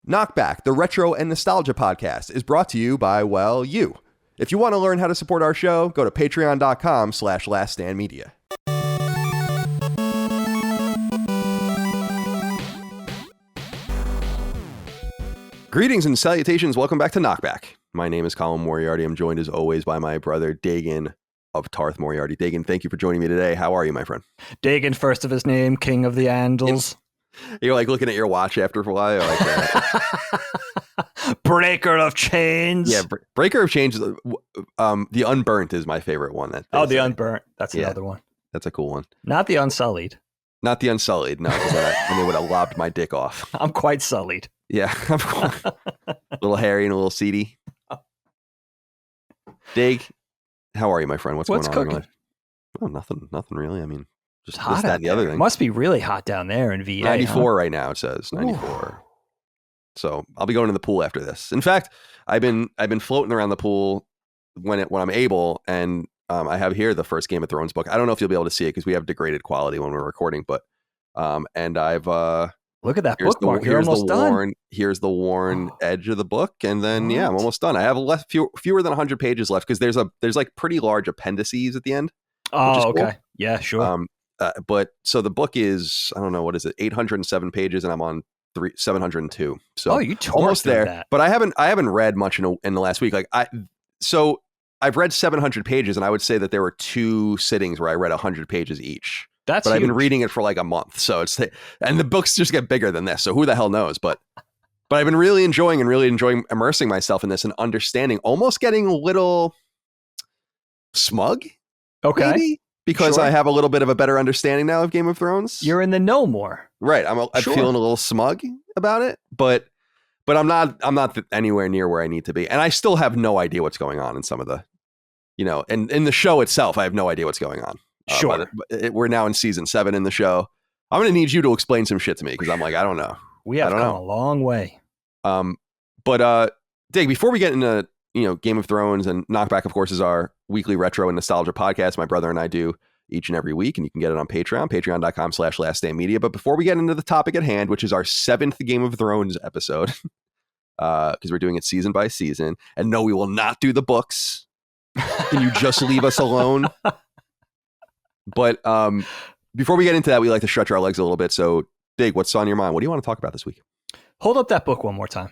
KnockBack, the retro and nostalgia podcast, is brought to you by, well, you. If you want to learn how to support our show, go to patreon.com/laststandmedia. Greetings and salutations. Welcome back to KnockBack. My name is Colin Moriarty. I'm joined as always by my brother Dagan of Tarth Moriarty. Dagan, thank you for joining me today. How are you, my friend? Dagan, first of his name, King of the Andals. You're like looking at your watch after a while. Like Breaker of Chains. Yeah, Breaker of Chains. The Unburnt is my favorite one. The Unburnt. That's another one. That's a cool one. Not the Unsullied. Not the Unsullied. No, because then they would have lobbed my dick off. I'm quite sullied. Yeah, I'm a little hairy and a little seedy. Dig, how are you, my friend? What's going on cooking? in life? Oh, nothing really. I mean, just hot this, that, and the other thing. It must be really hot down there in VA. 94 right now. It says 94. Ooh. So I'll be going to the pool after this. In fact, I've been floating around the pool when I'm able, and I have here the first Game of Thrones book. I don't know if you'll be able to see it because we have degraded quality when we're recording, but and I've look at that bookmark. You're almost done. Here's the worn edge of the book, and then I'm almost done. I have fewer than 100 pages left because there's like pretty large appendices at the end. Oh, okay. Cool. Yeah, sure. But so the book is, I don't know, what is it, 807 pages, and I'm on 702. So you almost there. That. But I haven't read much in the last week. So I've read 700 pages, and I would say that there were 2 sittings where I read 100 pages each. But huge. I've been reading it for like a month, so and the books just get bigger than this. So who the hell knows? But I've been really enjoying immersing myself in this and understanding, almost getting a little smug. Okay. Maybe, because I have a little bit of a better understanding now of Game of Thrones. You're in the know more. Right. I'm feeling a little smug about it, but I'm not anywhere near where I need to be. And I still have no idea what's going on in some of the, and in the show itself, I have no idea what's going on. Sure. We're now in season 7 in the show. I'm going to need you to explain some shit to me because I'm like, I don't know. We have come a long way. But Dig, before we get into, Game of Thrones, and KnockBack, of course, is our weekly retro and nostalgia podcast my brother and I do each and every week, and you can get it on Patreon, patreon.com/laststandmedia. But before we get into the topic at hand, which is our 7th Game of Thrones episode, because we're doing it season by season, and no, we will not do the books. Can you just leave us alone? But before we get into that, we like to stretch our legs a little bit. So, Dig, what's on your mind? What do you want to talk about this week? Hold up that book one more time.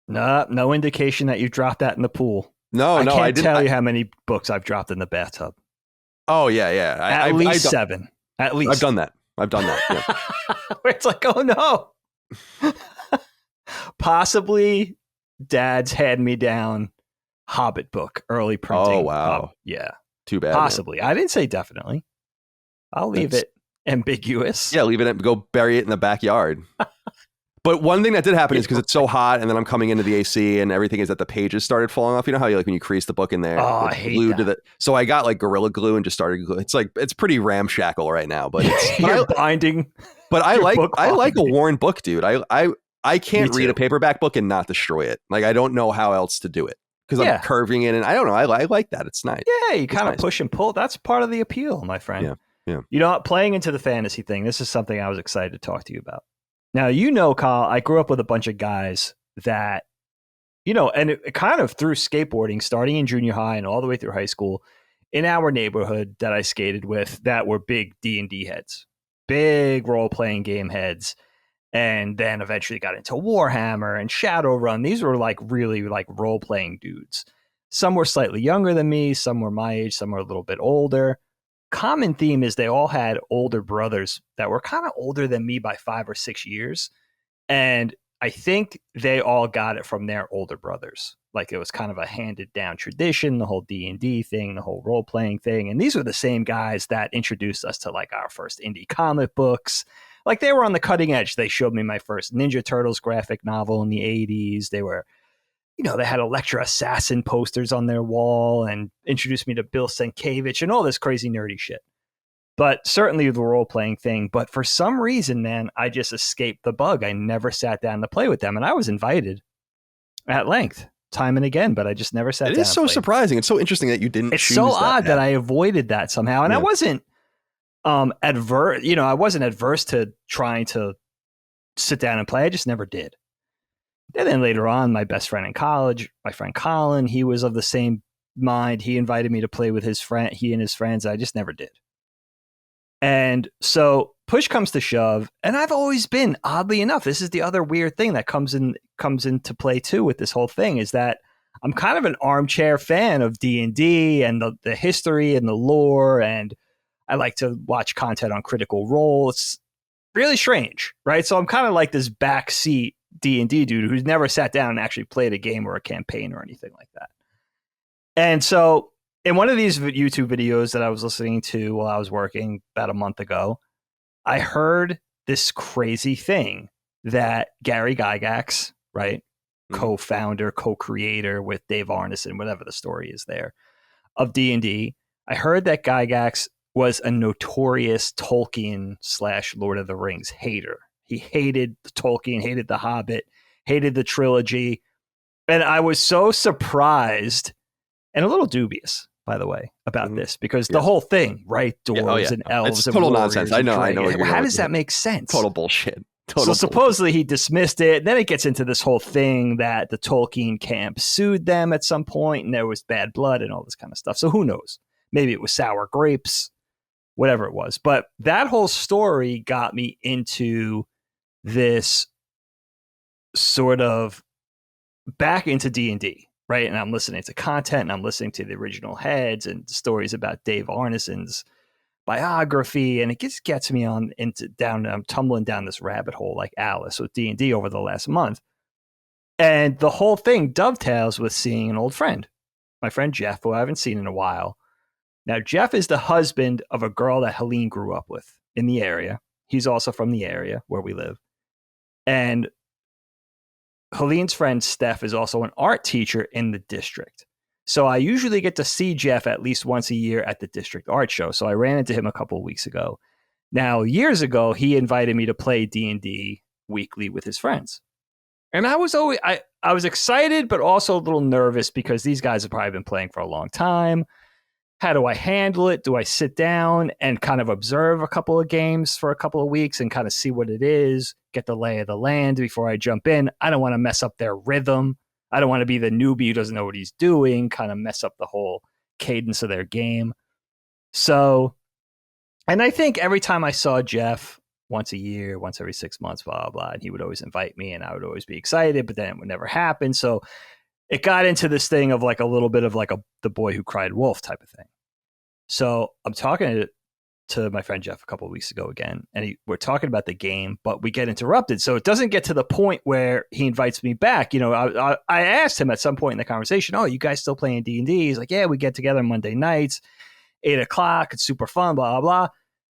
No indication that you dropped that in the pool. I can't tell you how many books I've dropped in the bathtub. Oh, yeah. At least 7. At least. I've done that. Yeah. It's like, oh, no. Possibly Dad's hand-me-down Hobbit book, early printing. Oh, wow. Yeah. Too bad. Possibly. Man. I didn't say definitely. I'll leave it ambiguous. Yeah, leave it. Go bury it in the backyard. But one thing that did happen is because it's so hot, and then I'm coming into the AC, and everything is that the pages started falling off. You know how when you crease the book in there, I hate that. So I got like Gorilla Glue and just started glue. It's pretty ramshackle right now, but binding. But I like a worn book, dude. I can't read a paperback book and not destroy it. Like I don't know how else to do it because I'm curving it, and I don't know. I like that. It's nice. Yeah, you kind of push and pull. That's part of the appeal, my friend. Yeah. Playing into the fantasy thing. This is something I was excited to talk to you about. Now, Kyle, I grew up with a bunch of guys that, and it kind of through skateboarding, starting in junior high and all the way through high school, in our neighborhood that I skated with, that were big D&D heads, big role-playing game heads, and then eventually got into Warhammer and Shadowrun. These were like really like role-playing dudes. Some were slightly younger than me, some were my age, some were a little bit older. Common theme is they all had older brothers that were kind of older than me by 5 or 6 years. And I think they all got it from their older brothers. Like it was kind of a handed down tradition, the whole D&D thing, the whole role playing thing. And these were the same guys that introduced us to like our first indie comic books. Like they were on the cutting edge. They showed me my first Ninja Turtles graphic novel in the 80s. They were, they had Electra Assassin posters on their wall and introduced me to Bill Sienkiewicz and all this crazy nerdy shit. But certainly the role-playing thing. But for some reason, man, I just escaped the bug. I never sat down to play with them. And I was invited at length, time and again, but I just never sat down. It is so surprising. It's so interesting that you didn't choose that. It's so odd that I avoided that somehow. And I wasn't adverse, I wasn't adverse to trying to sit down and play. I just never did. And then later on, my best friend in college, my friend Colin, he was of the same mind. He invited me to play with he and his friends. I just never did. And so push comes to shove, and I've always been, oddly enough, this is the other weird thing that comes into play too with this whole thing, is that I'm kind of an armchair fan of D&D and the history and the lore, and I like to watch content on Critical Role. It's really strange, right? So I'm kind of like this backseat D&D dude who's never sat down and actually played a game or a campaign or anything like that. And so in one of these YouTube videos that I was listening to while I was working about a month ago, I heard this crazy thing that Gary Gygax, right, co-founder, co-creator with Dave Arneson, whatever the story is there, of D&D, I heard that Gygax was a notorious Tolkien / Lord of the Rings hater. He hated Tolkien, hated The Hobbit, hated the trilogy. And I was so surprised and a little dubious, by the way, about this, because the whole thing, right? Dwarves and elves. It's total nonsense. I know. How does that make sense? Total bullshit. So supposedly he dismissed it. Then it gets into this whole thing that the Tolkien camp sued them at some point, and there was bad blood and all this kind of stuff. So who knows? Maybe it was sour grapes, whatever it was. But that whole story got me into this sort of back into D&D. Right. And I'm listening to content, and I'm listening to the original heads and stories about Dave Arneson's biography. And it just gets me I'm tumbling down this rabbit hole like Alice with D&D over the last month. And the whole thing dovetails with seeing an old friend, my friend Jeff, who I haven't seen in a while. Now, Jeff is the husband of a girl that Helene grew up with in the area. He's also from the area where we live. And Helene's friend Steph is also an art teacher in the district. So I usually get to see Jeff at least once a year at the district art show. So I ran into him a couple of weeks ago. Now, years ago, he invited me to play D&D weekly with his friends. And I was excited, but also a little nervous because these guys have probably been playing for a long time. How do I handle it? Do I sit down and kind of observe a couple of games for a couple of weeks and kind of see what it is, get the lay of the land before I jump in? I don't want to mess up their rhythm. I don't want to be the newbie who doesn't know what he's doing, kind of mess up the whole cadence of their game. So, and I think every time I saw Jeff, once a year, once every 6 months, blah, blah, blah, and he would always invite me and I would always be excited, but then it would never happen. So it got into this thing of like a little bit of like the boy who cried wolf type of thing. So I'm talking to my friend Jeff a couple of weeks ago again, and we're talking about the game, but we get interrupted. So it doesn't get to the point where he invites me back. You know, I asked him at some point in the conversation, "Oh, you guys still playing D&D?" He's like, "Yeah, we get together Monday nights, 8:00. It's super fun, blah, blah, blah."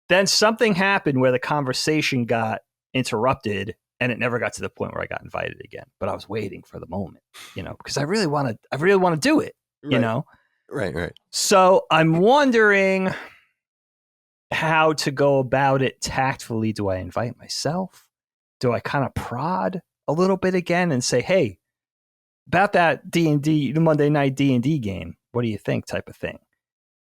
Then something happened where the conversation got interrupted, and it never got to the point where I got invited again. But I was waiting for the moment, you know, because I really want to do it, you know? Right. So I'm wondering how to go about it tactfully. Do I invite myself? Do I kind of prod a little bit again and say, "Hey, about that D&D, the Monday night D&D game, what do you think?" type of thing?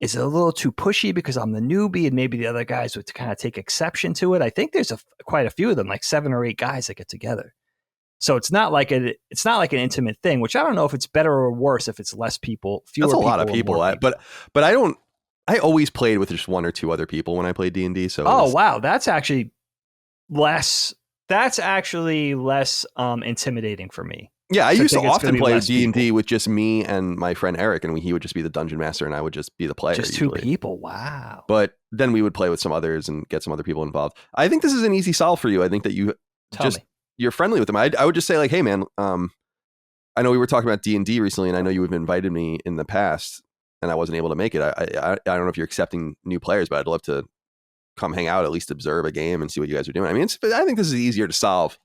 Is it a little too pushy because I'm the newbie and maybe the other guys would kind of take exception to it? I think there's quite a few of them, like 7 or 8 guys that get together. So it's not like an intimate thing, which I don't know if it's better or worse if it's less people, fewer people. That's a lot of people. But I always played with just 1 or 2 other people when I played D&D. So wow, that's actually less intimidating for me. Yeah, I used to often play D&D with just me and my friend Eric, and he would just be the dungeon master and I would just be the player. Just 2 people, wow. But then we would play with some others and get some other people involved. I think this is an easy solve for you. I think that you're friendly with them. I would just say like, "Hey man, I know we were talking about D&D recently, and I know you have invited me in the past and I wasn't able to make it. I don't know if you're accepting new players, but I'd love to come hang out, at least observe a game and see what you guys are doing." I mean, I think this is easier to solve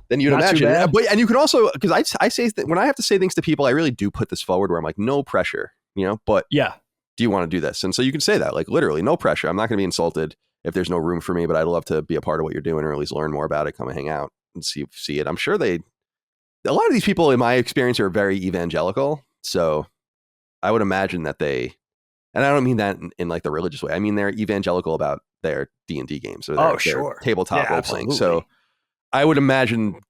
than you'd imagine. And you can also, because I say that when I have to say things to people, I really do put this forward where I'm like, no pressure, you know, but do you want to do this? And so you can say that, like, literally no pressure. I'm not going to be insulted if there's no room for me, but I'd love to be a part of what you're doing or at least learn more about it, come and hang out and see it. I'm sure a lot of these people in my experience are very evangelical. So I would imagine that and I don't mean that in like the religious way. I mean, they're evangelical about their D&D games or their tabletop role playing. So I would imagine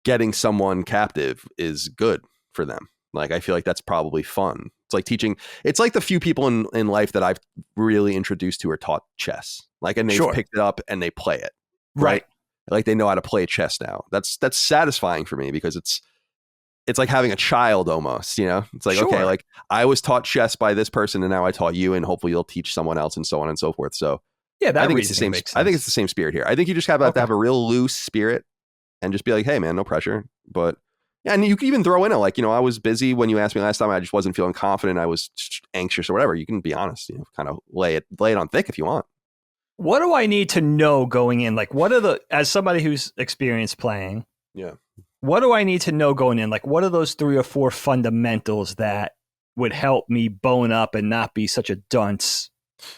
getting someone captive is good for them. Like, I feel like that's probably fun. It's like teaching. It's like the few people in life that I've really introduced to are taught chess. Like, and they've Sure. picked it up and they play it. Right. Like they know how to play chess now. That's satisfying for me because it's like having a child almost, you know? It's like, Sure. okay, like I was taught chess by this person and now I taught you and hopefully you'll teach someone else and so on and so forth. So Yeah, that I think it's the same. makes sense. I think it's the same spirit here. I think you just have to have a real loose spirit and just be like, hey man, no pressure. But yeah, and you can even throw in like, I was busy when you asked me last time. I just wasn't feeling confident. I was anxious or whatever. You can be honest, kind of lay it on thick if you want. What do I need to know going in? Like, as somebody who's experienced playing, yeah, what do I need to know going in? Like, what are those 3 or 4 fundamentals that would help me bone up and not be such a dunce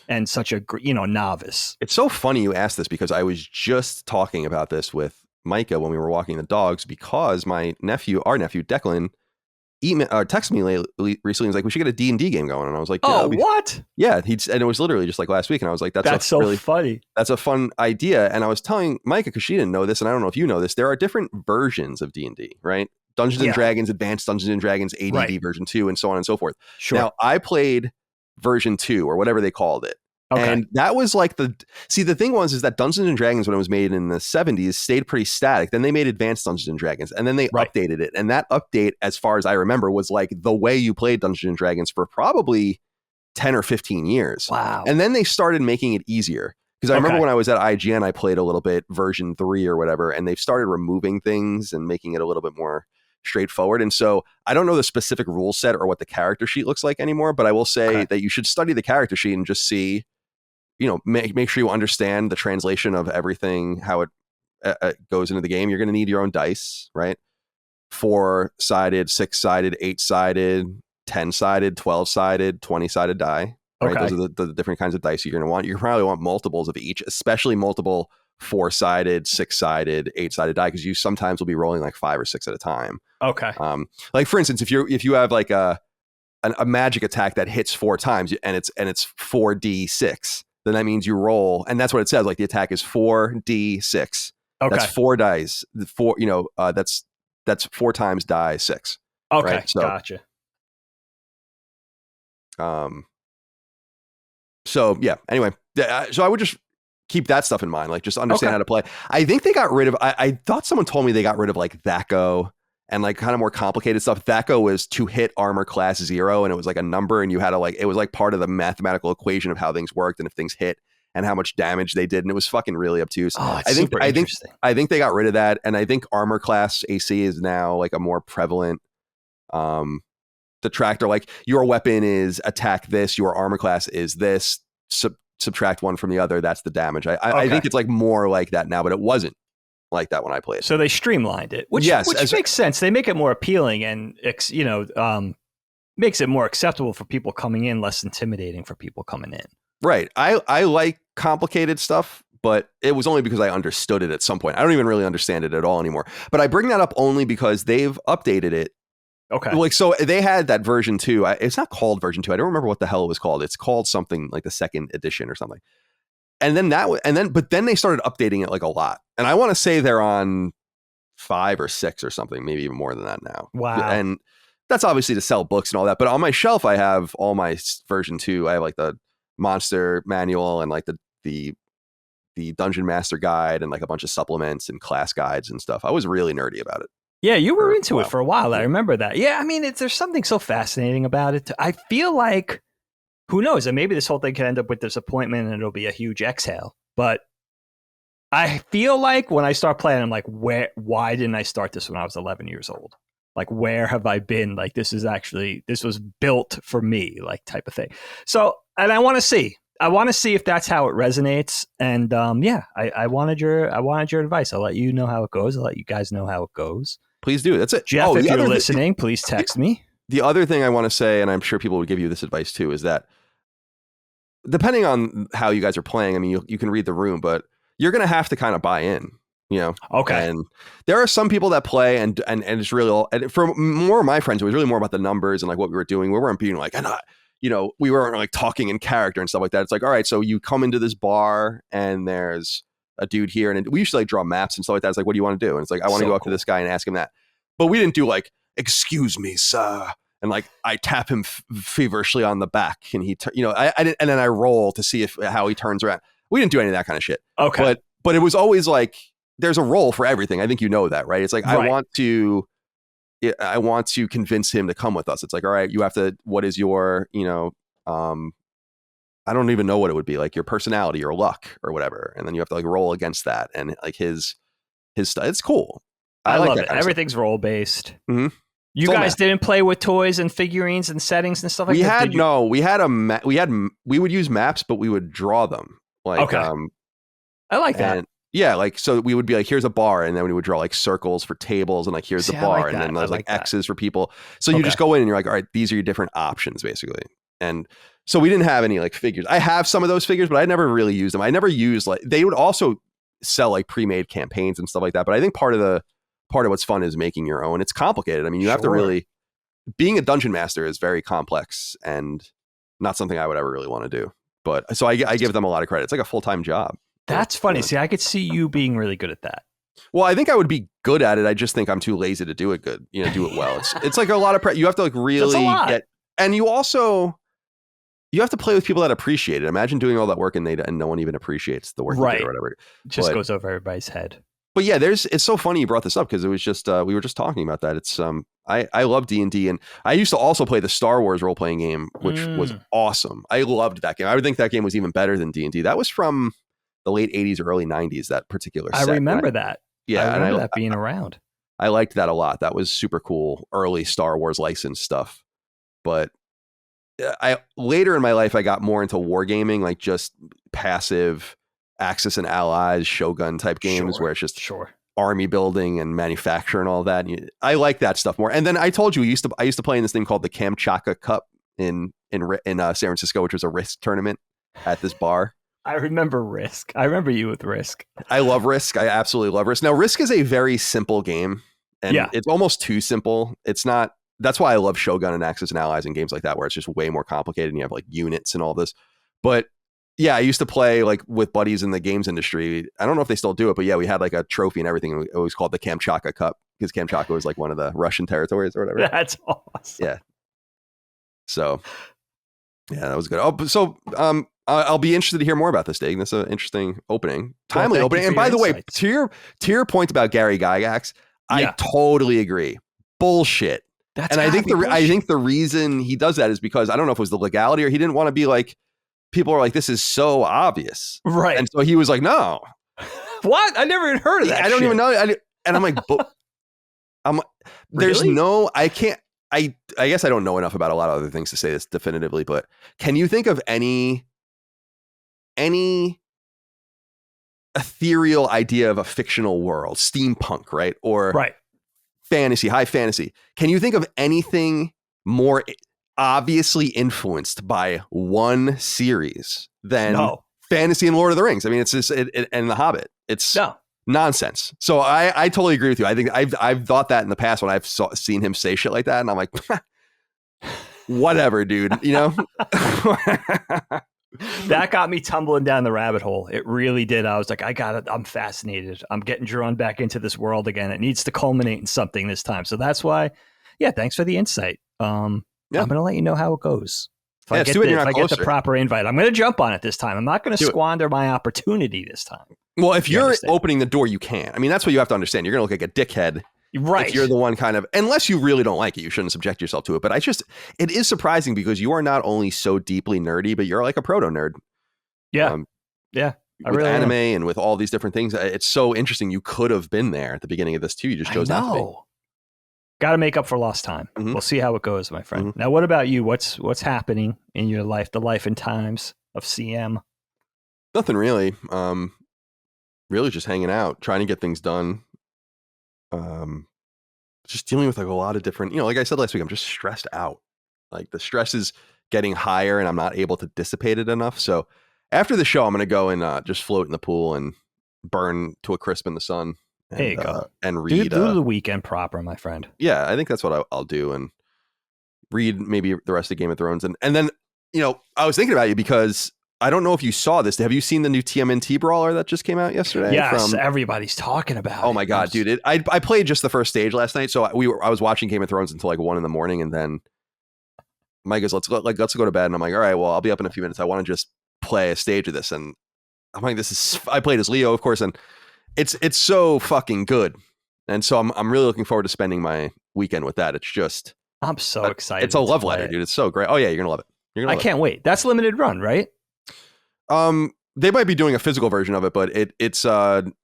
and such a, novice? It's so funny you asked this because I was just talking about this with Micah when we were walking the dogs because our nephew Declan, texted me recently. He's like, we should get a D&D game going. And I was like, yeah, what? Yeah. And it was literally just like last week. And I was like, that's so really funny. That's a fun idea. And I was telling Micah, because she didn't know this, and I don't know if you know this, there are different versions of D&D, right? Dungeons and Dragons, Advanced Dungeons and Dragons, AD&D version 2, and so on and so forth. Sure. Now, I played version 2 or whatever they called it. Okay. And that was like the thing is that Dungeons and Dragons, when it was made in the 70s, stayed pretty static. Then they made Advanced Dungeons and Dragons, and then they updated it. And that update, as far as I remember, was like the way you played Dungeons and Dragons for probably 10 or 15 years. Wow. And then they started making it easier. Because I remember when I was at IGN, I played a little bit version 3 or whatever, and they've started removing things and making it a little bit more straightforward. And so I don't know the specific rule set or what the character sheet looks like anymore, but I will say that you should study the character sheet and just see, make sure you understand the translation of everything, how it goes into the game. You're going to need your own dice, right? 4-sided, 6-sided, 8-sided, 10-sided, 12-sided, 20-sided die, right? Those are the different kinds of dice you're going to want. You probably want multiples of each, especially multiple 4-sided, 6-sided, 8-sided die, because you sometimes will be rolling like 5 or 6 at a time. Okay. Like for instance, if you have like a magic attack that hits 4 times and it's 4d6, then that means you roll, and that's what it says. Like the attack is 4d6. Okay. That's 4 dice. That's 4 times die 6. Okay. Right? So, gotcha. So yeah. Anyway, so I would just keep that stuff in mind. Like just understand how to play. I think they got rid of. I thought someone told me they got rid of like THAC0 and like kind of more complicated stuff. THAC0 was to hit armor class 0, and it was like a number, and you had to it was like part of the mathematical equation of how things worked and if things hit and how much damage they did, and it was fucking really obtuse. Oh, it's super interesting. I think they got rid of that, and I think armor class AC is now like a more prevalent detractor. Like your weapon is attack this, your armor class is this. Subtract one from the other. That's the damage. I think it's like more like that now, but it wasn't like that when I played. So they streamlined it, which makes sense. They make it more appealing and makes it more acceptable for people coming in, less intimidating for people coming in. Right. I like complicated stuff, but it was only because I understood it at some point. I don't even really understand it at all anymore. But I bring that up only because they've updated it. Okay. Like, so they had that version 2. It's not called version 2. I don't remember what the hell it was called. It's called something like the 2nd edition or something. And then but then they started updating it like a lot. And I want to say they're on 5 or 6 or something, maybe even more than that now. Wow. And that's obviously to sell books and all that. But on my shelf, I have all my version 2. I have like the monster manual and like the dungeon master guide and like a bunch of supplements and class guides and stuff. I was really nerdy about it. Yeah, you were into it for a while. I remember that. Yeah, I mean, there's something so fascinating about it. I feel like, who knows, and maybe this whole thing could end up with disappointment and it'll be a huge exhale. But I feel like when I start playing, I'm like, why didn't I start this when I was 11 years old? Like, where have I been? Like, this was built for me, like type of thing. So, and I want to see if that's how it resonates. And I wanted your advice. I'll let you know how it goes. I'll let you guys know how it goes. Please do. That's it. Jeff, if you're listening, please text me. The other thing I want to say, and I'm sure people would give you this advice too, is that depending on how you guys are playing, I mean, you can read the room, but you're going to have to kind of buy in, Okay. And there are some people that play and it's really all, and for more of my friends, it was really more about the numbers and like what we were doing. We weren't being like, we weren't like talking in character and stuff like that. It's like, all right, so you come into this bar and there's a dude here, and we used to like draw maps and stuff like that. It's like, what do you want to do? And it's like, I want to So go up to cool. this guy and ask him that. But we didn't do like, excuse me, sir. And like I tap him feverishly on the back, and he, I didn't, and then I roll to see how he turns around. We didn't do any of that kind of shit. Okay. But it was always like, there's a role for everything. I think you know that, right? It's like, Right. I want to convince him to come with us. It's like, all right, you have to, what is your, I don't even know what it would be, like your personality or luck or whatever. And then you have to like roll against that. And like his stuff, it's cool. I like love that it. kind of Everything's role based. Mm-hmm. You guys didn't play with toys and figurines and settings and stuff like that? We would use maps, but we would draw them. Like, okay. I like that. And yeah, like, so we would be like, here's a bar, and then we would draw like circles for tables, and like, here's the bar, and then there's like X's for people. So you just go in and you're like, all right, these are your different options, basically. And so we didn't have any like figures. I have some of those figures, but I never really used them. I never used, like, they would also sell like pre-made campaigns and stuff like that. But I think part of what's fun is making your own. It's complicated. I mean, you have to really, being a dungeon master is very complex and not something I would ever really want to do. But so I give them a lot of credit. It's like a full-time job. That's funny. See, I could see you being really good at that. Well, I think I would be good at it. I just think I'm too lazy to do it good. Do it well. It's like a lot of you have to like really get, and you have to play with people that appreciate it. Imagine doing all that work and no one even appreciates the work you did or whatever. It just goes over everybody's head. But yeah, it's so funny you brought this up, because it was just we were just talking about that. It's I love D&D, and I used to also play the Star Wars role-playing game, which was awesome. I loved that game. I would think that game was even better than D&D. That was from the late 80s or early 90s, that particular set. I remember that. Yeah, I remember that being around. I liked that a lot. That was super cool, early Star Wars licensed stuff. But later in my life, I got more into wargaming, like just passive Axis and Allies, Shogun type games where it's just army building and manufacture and all that. I like that stuff more. And then I told you, I used to play in this thing called the Kamchatka Cup in San Francisco, which was a Risk tournament at this bar. I remember Risk. I remember you with Risk. I love Risk. I absolutely love Risk. Now, Risk is a very simple game, and it's almost too simple. It's not. That's why I love Shogun and Axis and Allies and games like that, where it's just way more complicated and you have like units and all this. But yeah, I used to play like with buddies in the games industry. I don't know if they still do it, but yeah, we had like a trophy and everything. It was called the Kamchatka Cup, because Kamchatka was like one of the Russian territories or whatever. That's awesome. Yeah. So yeah, that was good. Oh, so I'll be interested to hear more about this, Dave. That's an interesting opening, timely opening. And by the way, to your point about Gary Gygax, I totally agree. Bullshit. I think the reason he does that is because I don't know if it was the legality or he didn't want to be like, people are like, this is so obvious, right? And so he was like, no. What? I never even heard of that. I don't even know. And I'm like, there's really? no, I can't. I guess I don't know enough about a lot of other things to say this definitively, but can you think of any ethereal idea of a fictional world, steampunk, right? Or fantasy, high fantasy. Can you think of anything more obviously influenced by one series than fantasy and Lord of the Rings? I mean, it's just and The Hobbit. It's nonsense. So I totally agree with you. I think I've thought that in the past when I've seen him say shit like that, and I'm like, whatever, dude. That got me tumbling down the rabbit hole. It really did. I was like, I'm fascinated. I'm getting drawn back into this world again. It needs to culminate in something this time. So that's why, thanks for the insight. I'm going to let you know how it goes. If I get the proper invite, I'm going to jump on it this time. I'm not going to squander my opportunity this time. Well, if you're opening the door, you can. I mean, that's what you have to understand. You're going to look like a dickhead. Right. If you're the one kind of, unless you really don't like it, you shouldn't subject yourself to it. But it is surprising because you are not only so deeply nerdy, but you're like a proto nerd. Yeah. With anime and with all these different things. It's so interesting. You could have been there at the beginning of this too. You just chose not to be. Got to make up for lost time. Mm-hmm. We'll see how it goes, my friend. Mm-hmm. Now, what about you? What's happening in your life, the life and times of CM? Nothing really. Really just hanging out, trying to get things done. Just dealing with like a lot of different, like I said last week, I'm just stressed out. Like the stress is getting higher and I'm not able to dissipate it enough. So after the show, I'm going to go and just float in the pool and burn to a crisp in the sun. And, there you go. And read. Do the weekend proper, my friend. Yeah, I think that's what I'll do, and read maybe the rest of Game of Thrones. And then, I was thinking about you because I don't know if you saw this. Have you seen the new TMNT brawler that just came out yesterday? Yes, everybody's talking about it. Oh my God, dude. I played just the first stage last night. So I was watching Game of Thrones until like 1 a.m. and then Mike goes, let's go to bed. And I'm like, all right, well, I'll be up in a few minutes. I want to just play a stage of this. And I'm like, I played as Leo, of course, and it's so fucking good. And so I'm really looking forward to spending my weekend with that. It's just, I'm so excited. It's a love letter, dude. It's so great. Oh yeah, you're gonna love it. I can't wait. That's limited run, right? They might be doing a physical version of it, but it's Dotemu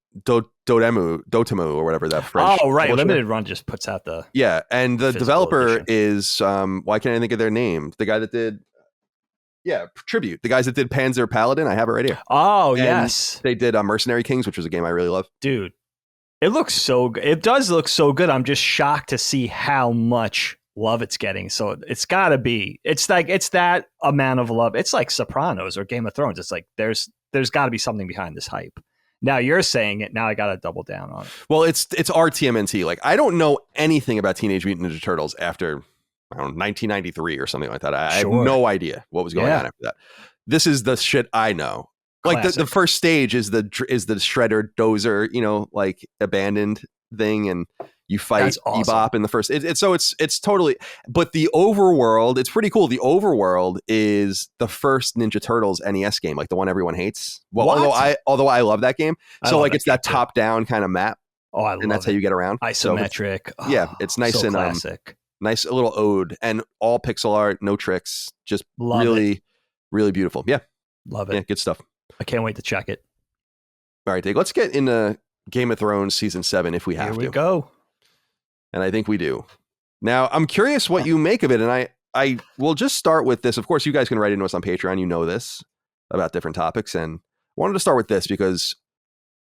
or whatever that French. Oh right, publisher. limited run just puts out the and the developer edition. is why can't I think of their name? The guy that did Tribute. The guys that did Panzer Paladin. I have it right here. Oh and yes, they did Mercenary Kings, which was a game I really love. Dude, it looks so good. It does look so good. I'm just shocked to see how much love it's getting. So it's got to be. It's that amount of love. It's like Sopranos or Game of Thrones. It's like there's got to be something behind this hype. Now you're saying it. Now I got to double down on it. Well, it's our TMNT. Like I don't know anything about Teenage Mutant Ninja Turtles after 1993 or something like that. I have no idea what was going on after that. This is the shit I know. Like the first stage is the Shredder Dozer, like abandoned thing, and you fight Bebop in the first. It's totally. But the overworld, it's pretty cool. The overworld is the first Ninja Turtles NES game, like the one everyone hates. Well, although I love that game. So like it's that top down kind of map. Oh, I love it. And that's how you get around. Isometric. So it's nice and classic. Nice little ode and all pixel art, no tricks, just really beautiful. Yeah, love it. Yeah, good stuff. I can't wait to check it. All right, Dave, let's get into Game of Thrones season 7 if we have to. Here we go. And I think we do. Now, I'm curious what you make of it, and I will just start with this. Of course, you guys can write into us on Patreon. You know this about different topics, and I wanted to start with this because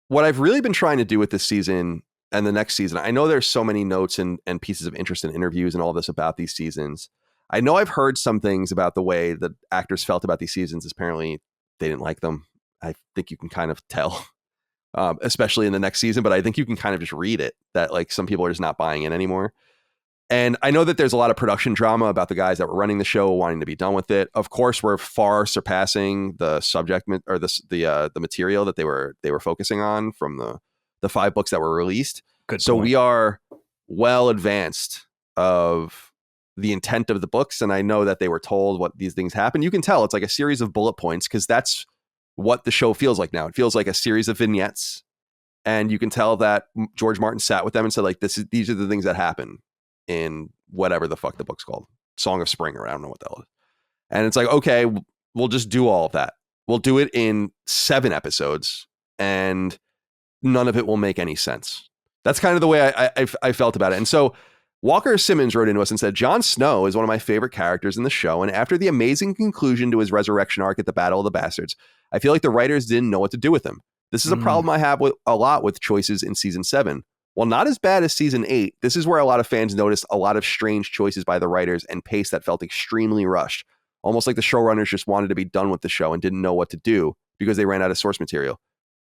what I've really been trying to do with this season and the next season, I know there's so many notes and pieces of interest and interviews and all this about these seasons. I know I've heard some things about the way the actors felt about these seasons. Apparently, they didn't like them. I think you can kind of tell, especially in the next season, but I think you can kind of just read it that like some people are just not buying in anymore. And I know that there's a lot of production drama about the guys that were running the show wanting to be done with it. Of course, we're far surpassing the subject or the material that they were focusing on from the 5 books that were released. So we are well advanced of the intent of the books. And I know that they were told what these things happen. You can tell it's like a series of bullet points because that's what the show feels like now. It feels like a series of vignettes. And you can tell that George Martin sat with them and said, like, these are the things that happen in whatever the fuck the book's called. Song of Spring, or I don't know what the hell it is. And it's like, okay, we'll just do all of that. We'll do it in 7 episodes and none of it will make any sense. That's kind of the way I felt about it. And so Walker Simmons wrote into us and said, Jon Snow is one of my favorite characters in the show. And after the amazing conclusion to his resurrection arc at the Battle of the Bastards, I feel like the writers didn't know what to do with him. This is a problem I have with a lot with choices in season 7. While not as bad as season 8, this is where a lot of fans noticed a lot of strange choices by the writers and pace that felt extremely rushed. Almost like the showrunners just wanted to be done with the show and didn't know what to do because they ran out of source material.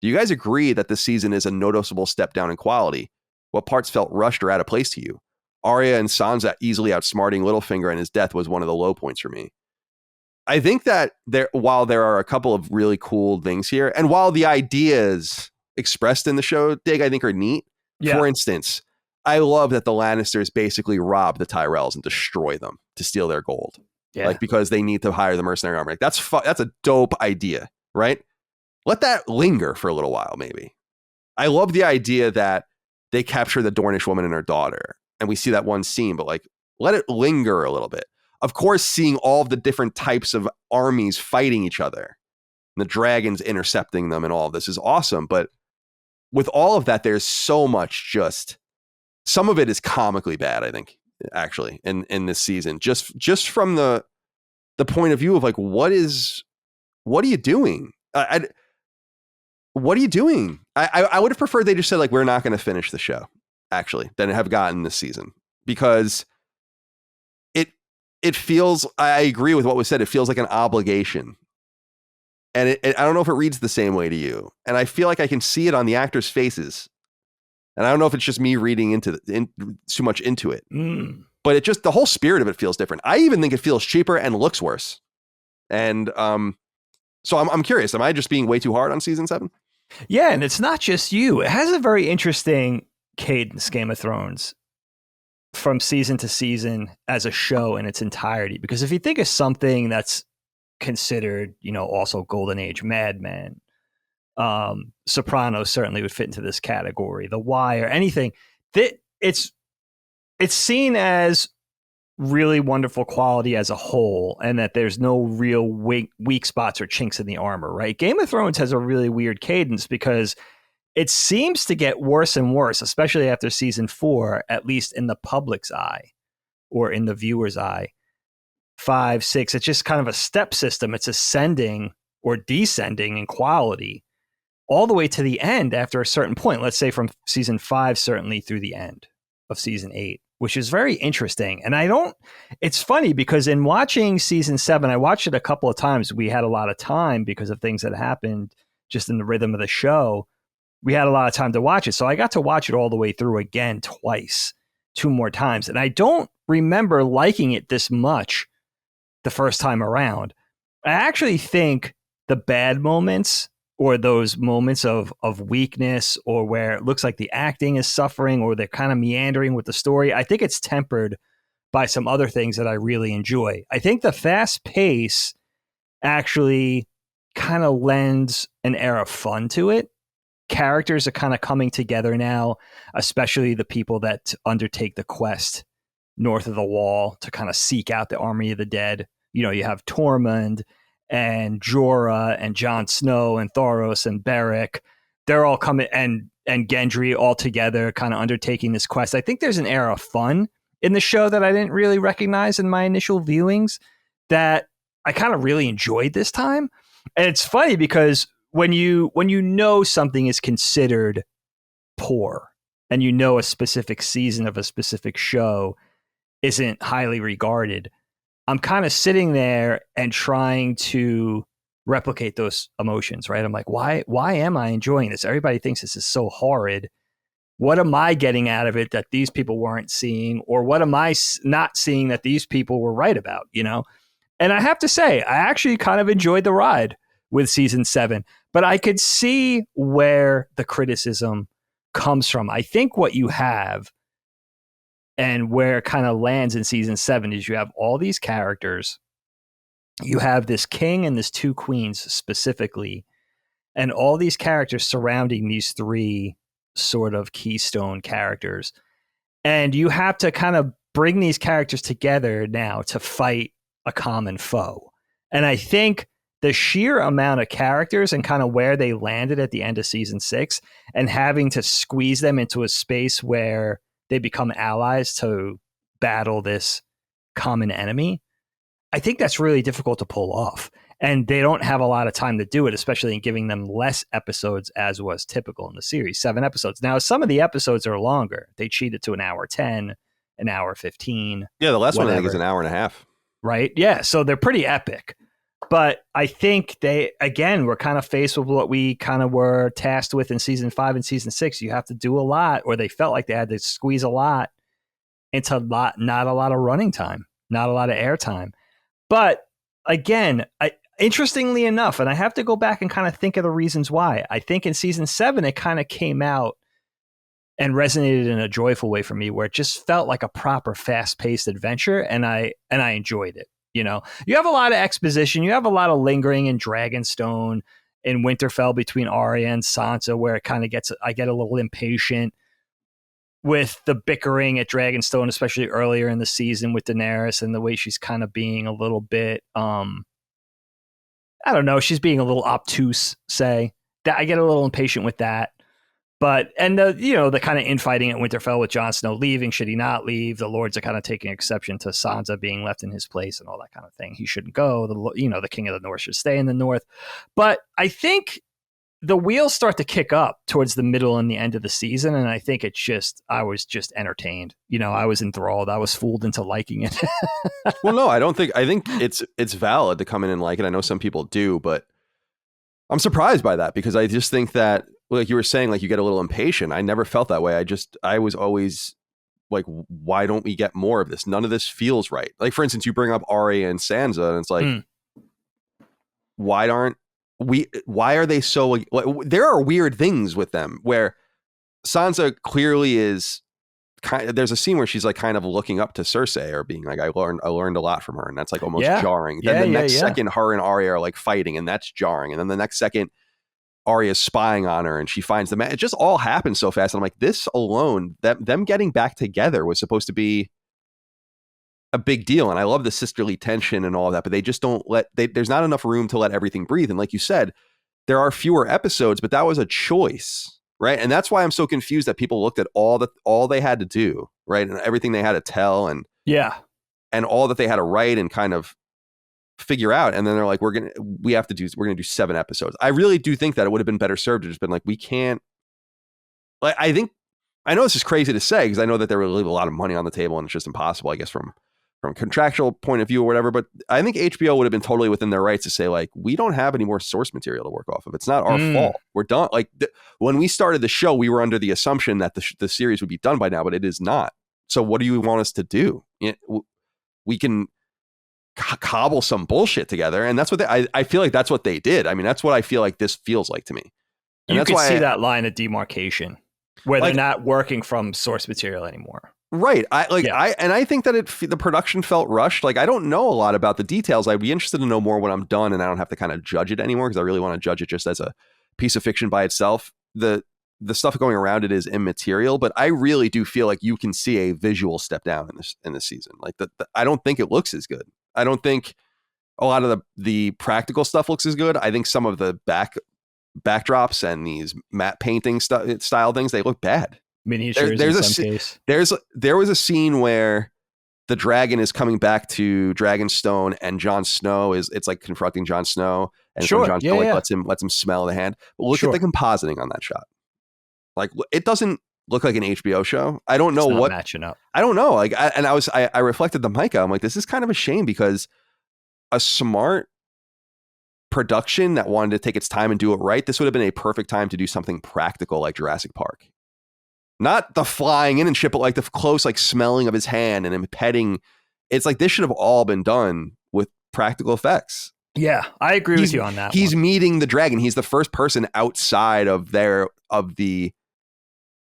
Do you guys agree that this season is a noticeable step down in quality? What parts felt rushed or out of place to you? Arya and Sansa easily outsmarting Littlefinger and his death was one of the low points for me. I think that while there are a couple of really cool things here, and while the ideas expressed in the show, Dig, I think are neat. Yeah. For instance, I love that the Lannisters basically rob the Tyrells and destroy them to steal their gold. Yeah. Like because they need to hire the mercenary army. Like that's a dope idea, right? Let that linger for a little while, maybe. I love the idea that they capture the Dornish woman and her daughter, and we see that one scene, but like let it linger a little bit. Of course, seeing all of the different types of armies fighting each other, and the dragons intercepting them and all of this is awesome. But with all of that, there's so much some of it is comically bad, I think, actually, in this season. Just from the point of view of like, what are you doing? What are you doing? I would have preferred they just said, like, we're not going to finish the show, actually, than have gotten this season. Because it feels, I agree with what was said, it feels like an obligation. And I don't know if it reads the same way to you. And I feel like I can see it on the actors' faces. And I don't know if it's just me reading too much into it. But it just, the whole spirit of it feels different. I even think it feels cheaper and looks worse. And So I'm curious. Am I just being way too hard on season 7? Yeah, and it's not just you. It has a very interesting cadence, Game of Thrones, from season to season as a show in its entirety. Because if you think of something that's considered, also Golden Age, Mad Men, Sopranos certainly would fit into this category. The Wire, anything that it's seen as really wonderful quality as a whole, and that there's no real weak spots or chinks in the armor, right? Game of Thrones has a really weird cadence because it seems to get worse and worse, especially after season 4, at least in the public's eye or in the viewer's eye. 5, 6, it's just kind of a step system. It's ascending or descending in quality all the way to the end after a certain point. Let's say from season 5, certainly through the end of season 8, which is very interesting. And it's funny because in watching season 7, I watched it a couple of times. We had a lot of time because of things that happened just in the rhythm of the show. We had a lot of time to watch it. So I got to watch it all the way through again twice, 2 more times. And I don't remember liking it this much the first time around. I actually think the bad moments, or those moments of weakness, or where it looks like the acting is suffering or they're kind of meandering with the story, I think it's tempered by some other things that I really enjoy. I think the fast pace actually kind of lends an air of fun to it. Characters are kind of coming together now, especially the people that undertake the quest north of the Wall to kind of seek out the army of the dead. You have Tormund and Jorah and Jon Snow and Thoros and Beric. They're all coming, and Gendry all together kind of undertaking this quest. I think there's an air of fun in the show that I didn't really recognize in my initial viewings that I kind of really enjoyed this time. And it's funny because when you know something is considered poor, and a specific season of a specific show isn't highly regarded, I'm kind of sitting there and trying to replicate those emotions, right? I'm like, why am I enjoying this? Everybody thinks this is so horrid. What am I getting out of it that these people weren't seeing? Or what am I not seeing that these people were right about, And I have to say, I actually kind of enjoyed the ride with season 7, but I could see where the criticism comes from. I think what you have, and where it kind of lands in season 7, is you have all these characters. You have this king and this 2 queens specifically, and all these characters surrounding these 3 sort of keystone characters. And you have to kind of bring these characters together now to fight a common foe. And I think the sheer amount of characters and kind of where they landed at the end of season 6, and having to squeeze them into a space where they become allies to battle this common enemy, I think that's really difficult to pull off. And they don't have a lot of time to do it, especially in giving them less episodes, as was typical in the series. 7 episodes. Now, some of the episodes are longer. They cheated to an hour 10, an hour 15. Yeah, the last one I think is an hour and a half. Right? Yeah, so they're pretty epic. But I think they, again, were kind of faced with what we kind of were tasked with in season 5 and season 6. You have to do a lot, or they felt like they had to squeeze a lot into not a lot of running time, not a lot of air time. But again, interestingly enough, and I have to go back and kind of think of the reasons why. I think in season 7, it kind of came out and resonated in a joyful way for me, where it just felt like a proper fast-paced adventure, and I enjoyed it. You have a lot of exposition, you have a lot of lingering in Dragonstone, in Winterfell between Arya and Sansa, where it kind of I get a little impatient with the bickering at Dragonstone, especially earlier in the season with Daenerys, and the way she's kind of being a little bit, I don't know, she's being a little obtuse, say. I get a little impatient with that. But, and the kind of infighting at Winterfell with Jon Snow leaving, should he not leave? The lords are kind of taking exception to Sansa being left in his place and all that kind of thing. He shouldn't go. The king of the north should stay in the north. But I think the wheels start to kick up towards the middle and the end of the season. And I think I was just entertained. I was enthralled. I was fooled into liking it. Well, no, I think it's valid to come in and like it. I know some people do, but I'm surprised by that, because I just think that, like you were saying, like you get a little impatient. I never felt that way. I was always like, why don't we get more of this? None of this feels right. Like, for instance, you bring up Arya and Sansa, and it's like, why aren't why are they so, there are weird things with them where Sansa clearly is there's a scene where she's like kind of looking up to Cersei or being like, I learned a lot from her, and that's like almost jarring. Then the next second, her and Arya are like fighting, and that's jarring. And then the next second, Arya's spying on her, and she finds the man. It just all happens so fast. And I'm like, this alone, them getting back together was supposed to be a big deal. And I love the sisterly tension and all of that, but they just don't there's not enough room to let everything breathe. And like you said, there are fewer episodes, but that was a choice. Right. And that's why I'm so confused that people looked at all they had to do, right, and everything they had to tell and all that they had to write and kind of figure out. And then they're like, we're going to do 7 episodes. I really do think that it would have been better served to just been like, we can't, like, I know this is crazy to say because I know that there will leave a lot of money on the table and it's just impossible, I guess, from a contractual point of view or whatever. But I think HBO would have been totally within their rights to say, like, we don't have any more source material to work off of. It's not our fault. We're done. Like when we started the show, we were under the assumption that the series would be done by now, but it is not. So what do you want us to do? We can cobble some bullshit together. And that's what I feel like that's what they did. I mean, that's what I feel like this feels like to me. And you could see that line of demarcation where they're not working from source material anymore. Right. I think that the production felt rushed. Like, I don't know a lot about the details. I'd be interested to know more when I'm done and I don't have to kind of judge it anymore because I really want to judge it just as a piece of fiction by itself. The stuff going around it is immaterial, but I really do feel like you can see a visual step down in this season. Like I don't think it looks as good. I don't think a lot of the practical stuff looks as good. I think some of the backdrops and these matte painting style things, they look bad. Miniatures there was a scene where the dragon is coming back to Dragonstone and Jon Snow it's like confronting Jon Snow and Jon Snow lets him smell the hand. But look at the compositing on that shot. Like, it doesn't look like an HBO show. I don't know what matching up. I don't know. Like, I reflected to Micah. I'm like, this is kind of a shame because a smart production that wanted to take its time and do it right, this would have been a perfect time to do something practical like Jurassic Park. Not the flying in and shit, but like the close, like smelling of his hand and him petting. It's like this should have all been done with practical effects. Yeah, I agree with you on that. He's meeting the dragon. He's the first person outside of the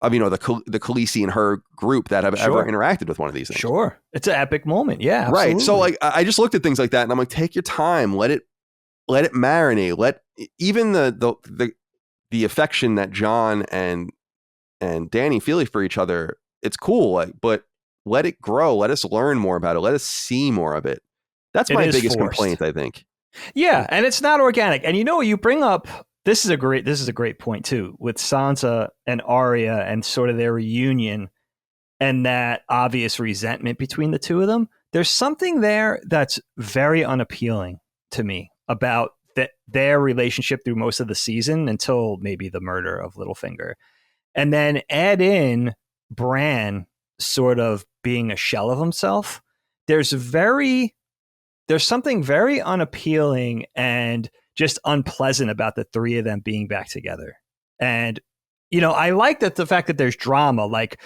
Khaleesi and her group that have ever interacted with one of these things. Sure, it's an epic moment. Yeah, absolutely. Right. So like, I just looked at things like that, and I'm like, take your time, let it marinate. Let even the affection that Jon and Dany feel for each other, it's cool, like, but let it grow. Let us learn more about it. Let us see more of it. That's my biggest complaint, I think. Yeah, and it's not organic. And you bring up, this is a great point too, with Sansa and Arya and sort of their reunion and that obvious resentment between the two of them. There's something there that's very unappealing to me about their relationship through most of the season until maybe the murder of Littlefinger. And then add in Bran sort of being a shell of himself. There's something very unappealing and just unpleasant about the three of them being back together. And, I like the fact that there's drama. Like,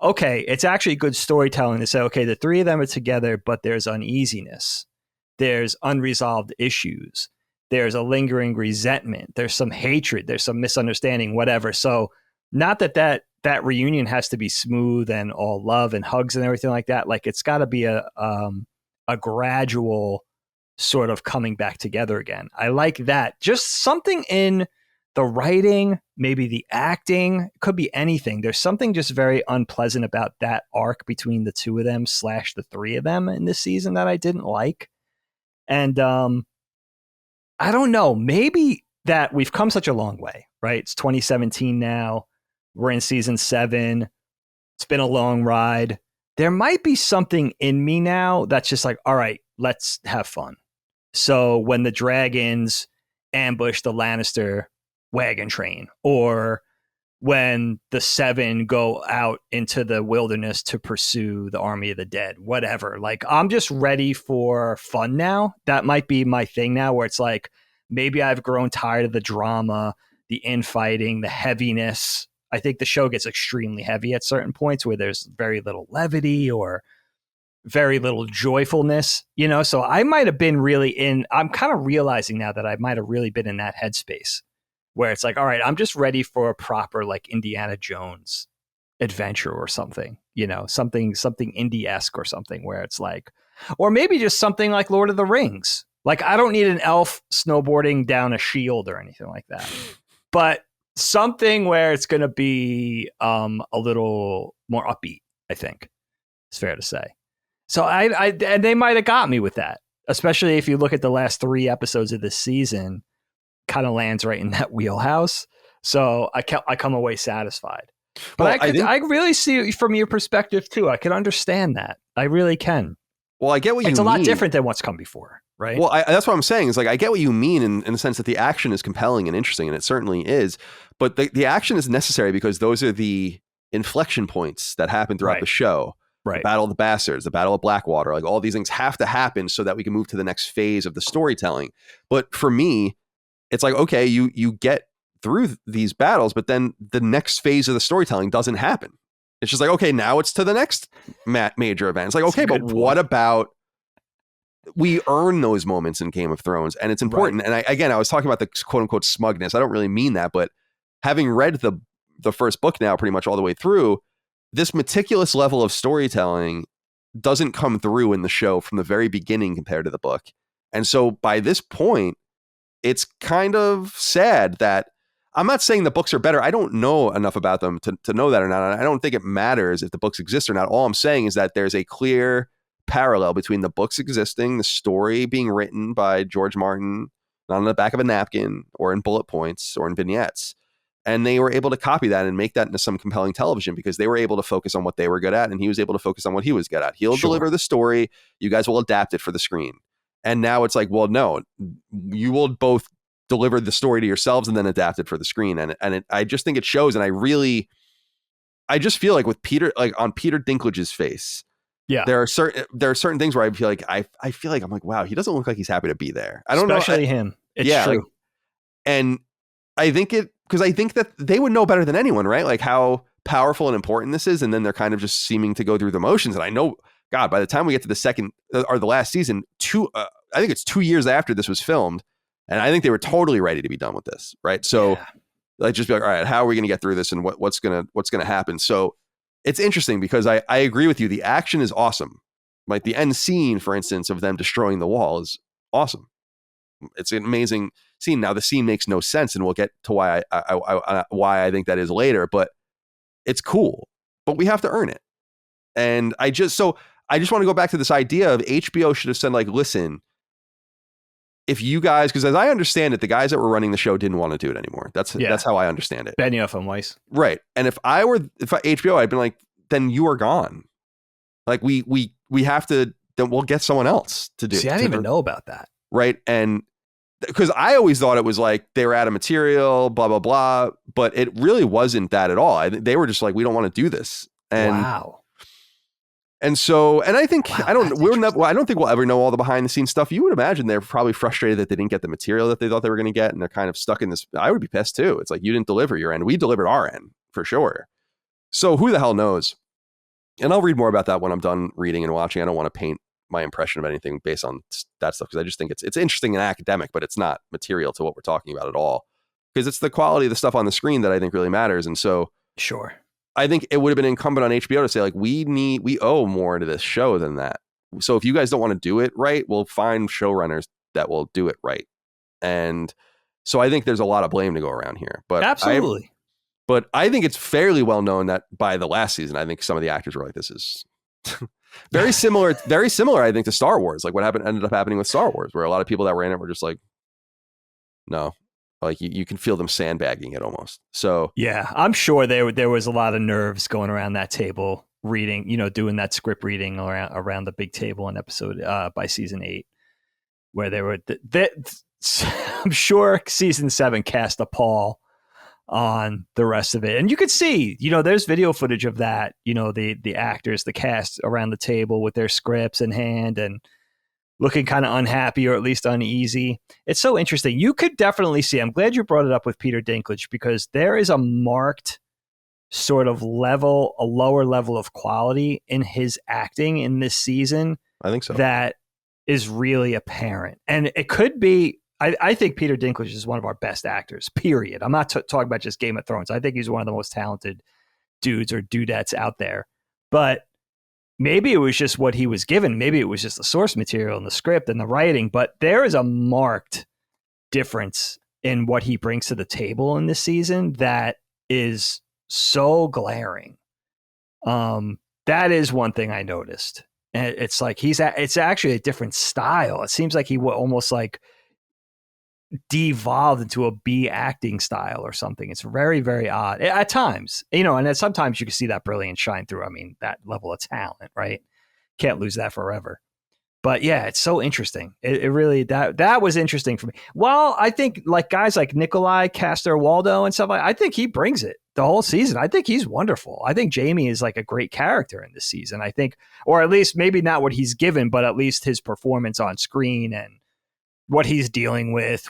okay, it's actually good storytelling to say, okay, the three of them are together, but there's uneasiness. There's unresolved issues. There's a lingering resentment. There's some hatred. There's some misunderstanding, whatever. So not that reunion has to be smooth and all love and hugs and everything like that. Like, it's got to be a gradual sort of coming back together again. I like that. Just something in the writing, maybe the acting, could be anything. There's something just very unpleasant about that arc between the two of them / the three of them in this season that I didn't like. And I don't know, maybe that we've come such a long way, right? It's 2017 now. We're in season 7. It's been a long ride. There might be something in me now that's just like, all right, let's have fun. So when the dragons ambush the Lannister wagon train, or when the 7 go out into the wilderness to pursue the army of the dead, whatever, like, I'm just ready for fun now. That might be my thing now, where it's like, maybe I've grown tired of the drama, the infighting, the heaviness. I think the show gets extremely heavy at certain points where there's very little levity or very little joyfulness, so I might have been I'm kind of realizing now that I might have really been in that headspace where it's like, all right, I'm just ready for a proper like Indiana Jones adventure or something, something indie-esque or something where it's like, or maybe just something like Lord of the Rings. Like, I don't need an elf snowboarding down a shield or anything like that, but something where it's going to be a little more upbeat, I think it's fair to say. So and they might have got me with that, especially if you look at the last 3 episodes of this season, kind of lands right in that wheelhouse. So I come away satisfied. But well, I really see it from your perspective too. I can understand that. I really can. Well, I get what you mean. It's a lot different than what's come before, right? Well, that's what I'm saying. Is like, I get what you mean in the sense that the action is compelling and interesting, and it certainly is. But the action is necessary because those are the inflection points that happen throughout the show. Right. The Battle of the Bastards, the Battle of Blackwater, like all these things have to happen so that we can move to the next phase of the storytelling. But for me, it's like, okay, you get through these battles, but then the next phase of the storytelling doesn't happen. It's just like, okay, now it's to the next major event. It's like, okay, but what about we earn those moments in Game of Thrones, and it's important. Right. And I was talking about the quote unquote smugness. I don't really mean that, but having read the first book now pretty much all the way through, this meticulous level of storytelling doesn't come through in the show from the very beginning compared to the book. And so by this point, it's kind of sad that I'm not saying the books are better. I don't know enough about them to know that or not. I don't think it matters if the books exist or not. All I'm saying is that there's a clear parallel between the books existing, the story being written by George Martin, not on the back of a napkin or in bullet points or in vignettes. And they were able to copy that and make that into some compelling television because they were able to focus on what they were good at, and he was able to focus on what he was good at. He'll deliver the story. You guys will adapt it for the screen. And now it's like, well, no, you will both deliver the story to yourselves and then adapt it for the screen. I just think it shows. And I just feel like with Peter, like on Peter Dinklage's face, there are certain things where I feel like I feel like I'm like, wow, he doesn't look like he's happy to be there. I don't know. Especially him. It's true. Like, and I think because I think that they would know better than anyone, right? Like how powerful and important this is. And then they're kind of just seeming to go through the motions. And I know, God, by the time we get to the second or the last season, I think it's 2 years after this was filmed. And I think they were totally ready to be done with this. Right. So like, just be like, all right, how are we going to get through this? And what's going to happen? So it's interesting because I agree with you. The action is awesome. Like the end scene, for instance, of them destroying the wall is awesome. It's an amazing scene. Now the scene makes no sense, and we'll get to why I think that is later. But it's cool. But we have to earn it. And I just want to go back to this idea of HBO should have said, like, listen, if you guys, because as I understand it, the guys that were running the show didn't want to do it anymore. That's how I understand it. Benioff and Weiss, right? And if HBO, I'd been like, then you are gone. Like we have to. Then we'll get someone else to do. See, I didn't even know about that. Right. And because I always thought it was like they were out of material, blah, blah, blah. But it really wasn't that at all. They were just like, we don't want to do this. And wow. And so, and I think, I don't think we'll ever know all the behind the scenes stuff. You would imagine they're probably frustrated that they didn't get the material that they thought they were going to get. And they're kind of stuck in this. I would be pissed too. It's like, you didn't deliver your end. We delivered our end for sure. So who the hell knows? And I'll read more about that when I'm done reading and watching. I don't want to paint my impression of anything based on that stuff, because I just think it's interesting and academic, but it's not material to what we're talking about at all, because it's the quality of the stuff on the screen that I think really matters. And so sure, I think it would have been incumbent on HBO to say, like, we owe more to this show than that. So if you guys don't want to do it right, we'll find showrunners that will do it right. And so I think there's a lot of blame to go around here, but absolutely. But I think it's fairly well known that by the last season, I think some of the actors were like, this is very similar, I think, to Star Wars. Like what ended up happening with Star Wars, where a lot of people that were in it were just like, no, like you can feel them sandbagging it almost. So yeah, I'm sure there was a lot of nerves going around that table reading, doing that script reading around the big table in episode by season 8, where they were, I'm sure season 7 cast a pall on the rest of it. And you could see, there's video footage of that, the actors, the cast around the table with their scripts in hand and looking kind of unhappy or at least uneasy. It's so interesting. You could definitely see, I'm glad you brought it up with Peter Dinklage, because there is a marked sort of a lower level of quality in his acting in this season. I think so. That is really apparent. And it could be, I think Peter Dinklage is one of our best actors, period. I'm not talking about just Game of Thrones. I think he's one of the most talented dudes or dudettes out there. But maybe it was just what he was given. Maybe it was just the source material and the script and the writing. But there is a marked difference in what he brings to the table in this season that is so glaring. That is one thing I noticed. And it's like it's actually a different style. It seems like he almost like devolved into a B acting style or something. It's very, very odd at times, and then sometimes you can see that brilliance shine through. I mean, that level of talent, right? Can't lose that forever. But yeah, it's so interesting. It really, that was interesting for me. Well, I think like guys like Nikolai Coster-Waldau and stuff, I think he brings it the whole season. I think he's wonderful. I think Jaime is like a great character in this season. I think, or at least maybe not what he's given, but at least his performance on screen and what he's dealing with,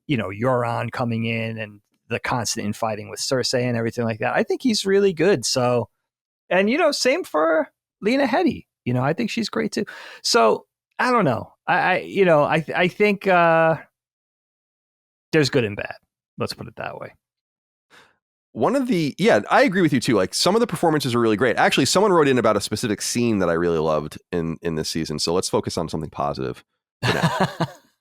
Euron coming in and the constant infighting with Cersei and everything like that. I think he's really good. So, and, same for Lena Headey. I think she's great too. So I don't know. I think there's good and bad. Let's put it that way. I agree with you too. Like some of the performances are really great. Actually, someone wrote in about a specific scene that I really loved in this season. So let's focus on something positive.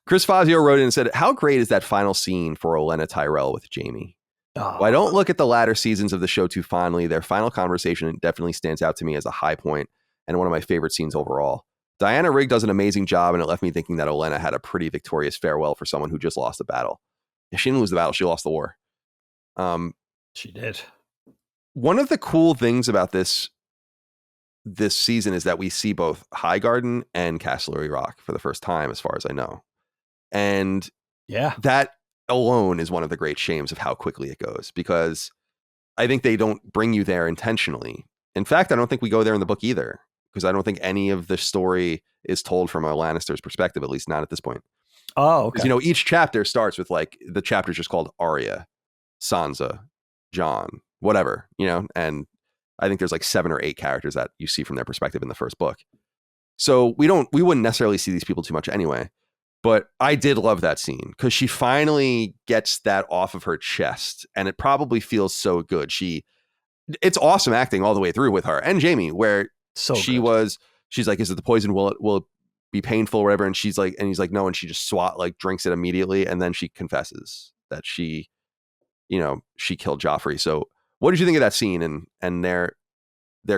Chris Fazio wrote in and said, "How great is that final scene for Olenna Tyrell with Jaime? Well, I don't look at the latter seasons of the show too fondly. Their final conversation definitely stands out to me as a high point and one of my favorite scenes overall. Diana Rigg does an amazing job, and it left me thinking that Olenna had a pretty victorious farewell for someone who just lost a battle. She didn't lose the battle; she lost the war. She did. One of the cool things about this season is that we see both Highgarden and Casterly Rock for the first time, as far as I know. And that alone is one of the great shames of how quickly it goes, because I think they don't bring you there intentionally. In fact, I don't think we go there in the book either, because I don't think any of the story is told from a Lannister's perspective, at least not at this point. Oh, okay. Each chapter starts with like the chapter's just called Arya, Sansa, Jon, whatever, and I think there's like 7 or 8 characters that you see from their perspective in the first book. So we wouldn't necessarily see these people too much anyway. But I did love that scene because she finally gets that off of her chest, and it probably feels so good. It's awesome acting all the way through with her and Jaime, where she's like, is it the poison? Will it be painful or whatever? And he's like, no. And she just drinks it immediately. And then she confesses that she killed Joffrey. So what did you think of that scene and their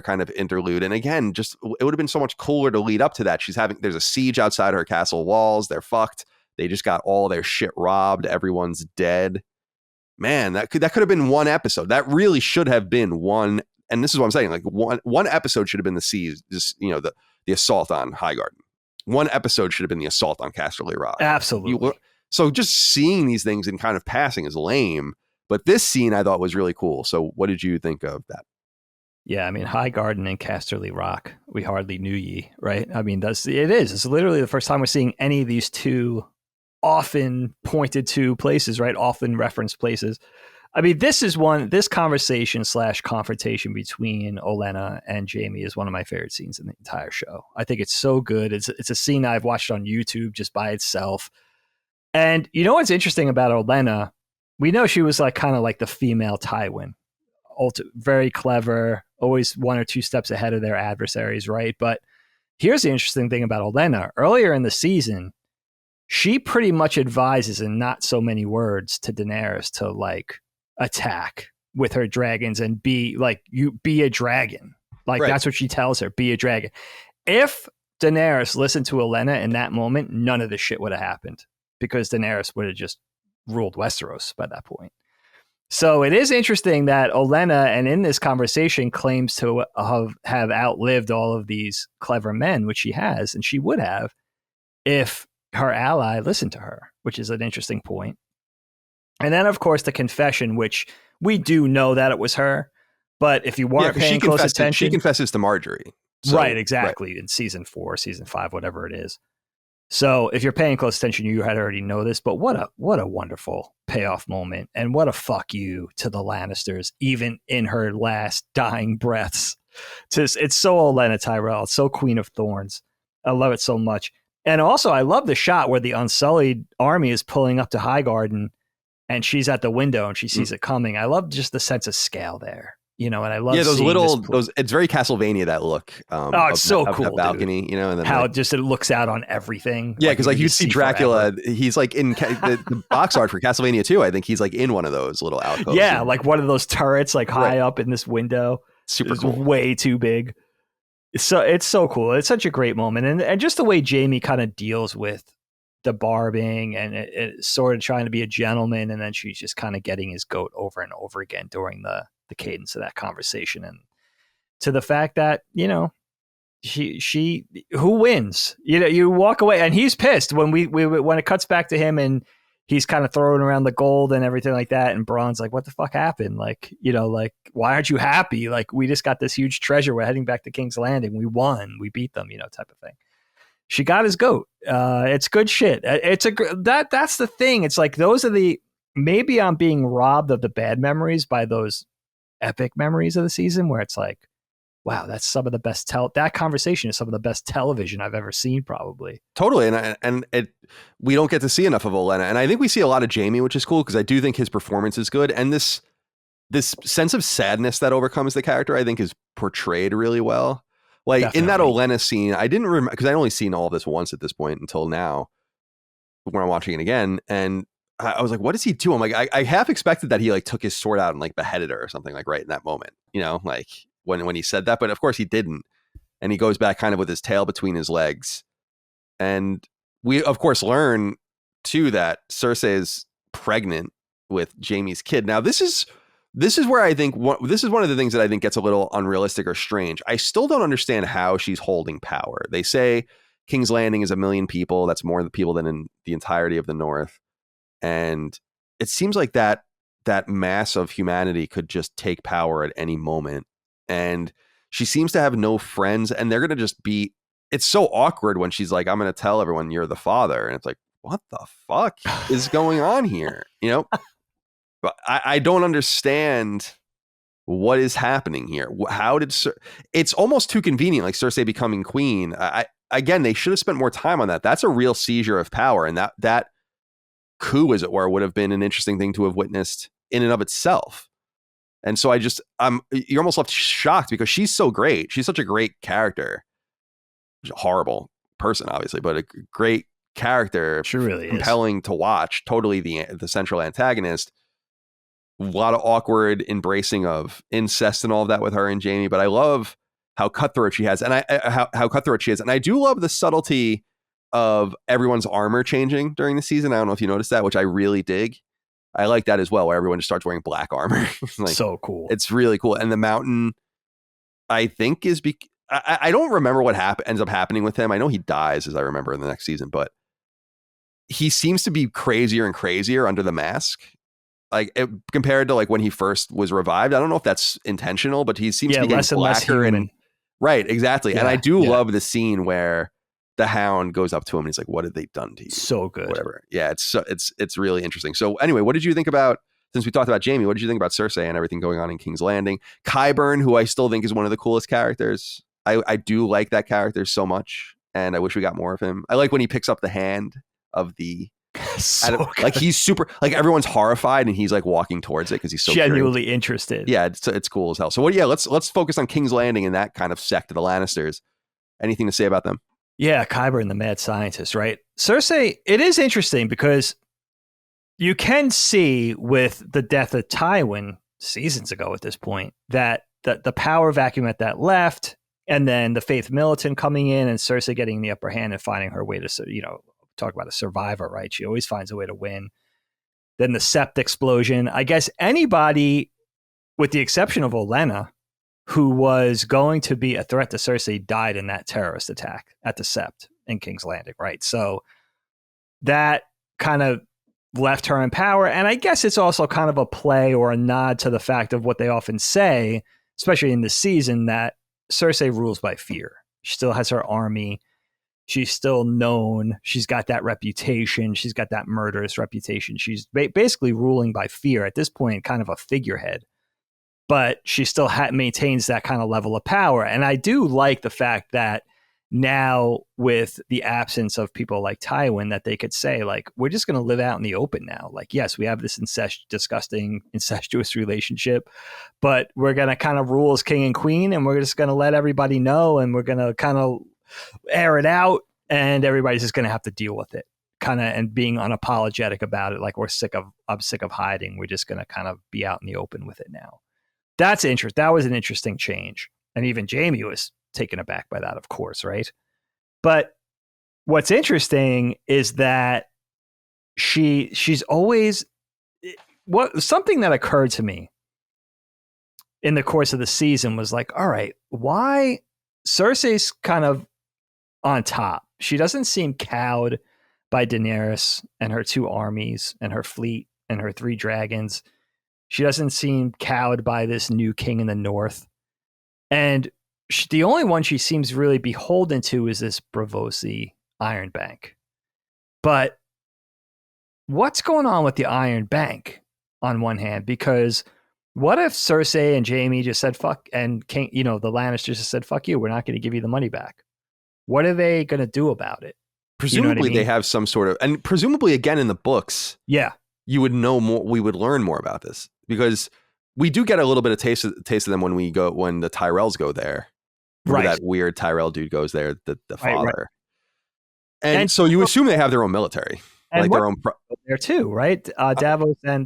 kind of interlude? And again, just it would have been so much cooler to lead up to that. There's a siege outside her castle walls. They're fucked. They just got all their shit robbed. Everyone's dead. Man, that could have been one episode. That really should have been one. And this is what I'm saying. Like one episode should have been the siege, the assault on Highgarden. One episode should have been the assault on Casterly Rock. Absolutely. So just seeing these things in kind of passing is lame. But this scene I thought was really cool. So what did you think of that? Yeah, I mean, Highgarden and Casterly Rock, we hardly knew ye, right? I mean, it is. It's literally the first time we're seeing any of these two often pointed to places, right? Often referenced places. I mean, this conversation / confrontation between Olenna and Jaime is one of my favorite scenes in the entire show. I think it's so good. It's a scene I've watched on YouTube just by itself. And you know what's interesting about Olenna? We know she was like kind of like the female Tywin. Very clever, always 1 or 2 steps ahead of their adversaries, right? But here's the interesting thing about Olenna. Earlier in the season, she pretty much advises in not so many words to Daenerys to like attack with her dragons and be a dragon. Like That's what she tells her, be a dragon. If Daenerys listened to Olenna in that moment, none of this shit would have happened, because Daenerys would have just ruled Westeros by that point. So it is interesting that Olenna, and in this conversation, claims to have outlived all of these clever men, which she has, and she would have if her ally listened to her, which is an interesting point. And then, of course, the confession, which we do know that it was her, but if you weren't paying close attention... She confesses to Marjorie. So, right, exactly, in season 4, season 5, whatever it is. So if you're paying close attention, you had already know this, but what a wonderful payoff moment, and what a fuck you to the Lannisters, even in her last dying breaths. It's so Olenna Tyrell, it's so Queen of Thorns. I love it so much. And also, I love the shot where the Unsullied army is pulling up to Highgarden, and she's at the window and she sees it coming. I love just the sense of scale there, and I love those. It's very Castlevania, that look. It's so cool, that balcony, dude. And then how it looks out on everything. Yeah, because you see Dracula, forever. He's like in the box art for Castlevania 2. I think he's like in one of those little alcoves. Yeah, like one of those turrets, like high up in this window. Super cool. Way too big. So it's so cool. It's such a great moment, and just the way Jaime kind of deals with the barbing and it sort of trying to be a gentleman, and then she's just kind of getting his goat over and over again during the cadence of that conversation, and to the fact that she who wins. You walk away, and he's pissed when when it cuts back to him, and he's kind of throwing around the gold and everything like that, and Bronn's like, "What the fuck happened? Like, why aren't you happy? Like, we just got this huge treasure. We're heading back to King's Landing. We won. We beat them. Type of thing." She got his goat. It's good shit. That's the thing. It's like those are maybe I'm being robbed of the bad memories by those epic memories of the season where it's like, wow, that's some of the best that conversation is some of the best television I've ever seen, probably. Totally. And we don't get to see enough of Olenna. And I think we see a lot of Jaime, which is cool because I do think his performance is good. And this sense of sadness that overcomes the character, I think, is portrayed really well. Like Definitely. In that Olenna scene, I didn't remember because I'd only seen all of this once at this point until now when I'm watching it again. And I was like, what does he do? I'm like, I half expected that he like took his sword out and like beheaded her or something, like right in that moment, like when he said that, but of course he didn't. And he goes back kind of with his tail between his legs. And we of course learn too that Cersei is pregnant with Jaime's kid. Now this is where I think this is one of the things that I think gets a little unrealistic or strange. I still don't understand how she's holding power. They say King's Landing is 1 million people. That's more people than in the entirety of the North. And it seems like that mass of humanity could just take power at any moment. And she seems to have no friends, and they're going to just be, it's so awkward when she's like, I'm going to tell everyone you're the father. And it's like, what the fuck is going on here? But I don't understand what is happening here. How did it's almost too convenient, like Cersei becoming queen. Again, they should have spent more time on that. That's a real seizure of power. And that coup, as it were, would have been an interesting thing to have witnessed in and of itself. And so you're almost left shocked because she's so great. She's such a great character. She's a horrible person, obviously, but a great character. She really is compelling to watch. Totally the central antagonist. A lot of awkward embracing of incest and all of that with her and Jaime, but I love how cutthroat she has, and how cutthroat she is, and I do love the subtlety of everyone's armor changing during the season. I don't know if you noticed that, which I really dig. I like that as well, where everyone just starts wearing black armor. Like, so cool. It's really cool. And the Mountain, I think, is I don't remember what ends up happening with him. I know he dies, as I remember, in the next season, but he seems to be crazier and crazier under the mask. Like compared to like when he first was revived. I don't know if that's intentional, but he seems to be getting blacker and right, exactly. Yeah, and I do love the scene where the Hound goes up to him and he's like, "What have they done to you?" So good. Whatever. Yeah, it's really interesting. So anyway, what did you think about, since we talked about Jaime, what did you think about Cersei and everything going on in King's Landing? Qyburn, who I still think is one of the coolest characters. I do like that character so much, and I wish we got more of him. I like when he picks up the hand of the like he's super, like everyone's horrified and he's like walking towards it because he's so genuinely interested. Yeah, it's cool as hell. So let's focus on King's Landing and that kind of sect of the Lannisters. Anything to say about them? Yeah, Qyburn, the mad scientist, right? Cersei, it is interesting because you can see with the death of Tywin seasons ago at this point that the power vacuum at that left, and then the Faith Militant coming in and Cersei getting the upper hand and finding her way to, talk about a survivor, right? She always finds a way to win. Then the Sept explosion. I guess anybody, with the exception of Olenna, who was going to be a threat to Cersei, died in that terrorist attack at the Sept in King's Landing, right? So that kind of left her in power. And I guess it's also kind of a play or a nod to the fact of what they often say, especially in this season, that Cersei rules by fear. She still has her army. She's still known. She's got that reputation. She's got that murderous reputation. She's basically ruling by fear at this point, kind of a figurehead. But she still maintains that kind of level of power. And I do like the fact that now, with the absence of people like Tywin, that they could say, like, we're just going to live out in the open now. Like, yes, we have this disgusting, incestuous relationship, but we're going to kind of rule as king and queen, and we're just going to let everybody know, and we're going to kind of air it out, and everybody's just going to have to deal with it, kind of, and being unapologetic about it. Like, I'm sick of hiding. We're just going to kind of be out in the open with it now. That was an interesting change. And even Jamie was taken aback by that, of course, right? But what's interesting is that she's always something that occurred to me in the course of the season was like, all right, why Cersei's kind of on top? She doesn't seem cowed by Daenerys and her 2 armies and her fleet and her 3 dragons. She doesn't seem cowed by this new king in the north. And the only one she seems really beholden to is this Braavosi Iron Bank. But what's going on with the Iron Bank on one hand? Because what if Cersei and Jaime just said, fuck, and King, the Lannisters just said, fuck you, we're not going to give you the money back. What are they going to do about it? Presumably they have some sort of, and presumably again in the books, you would know more. We would learn more about this because we do get a little bit of taste of them when the Tyrells go there. Remember that weird Tyrell dude goes there, the father. Right. And so you assume they have their own military, and like their own there too, right? Davos and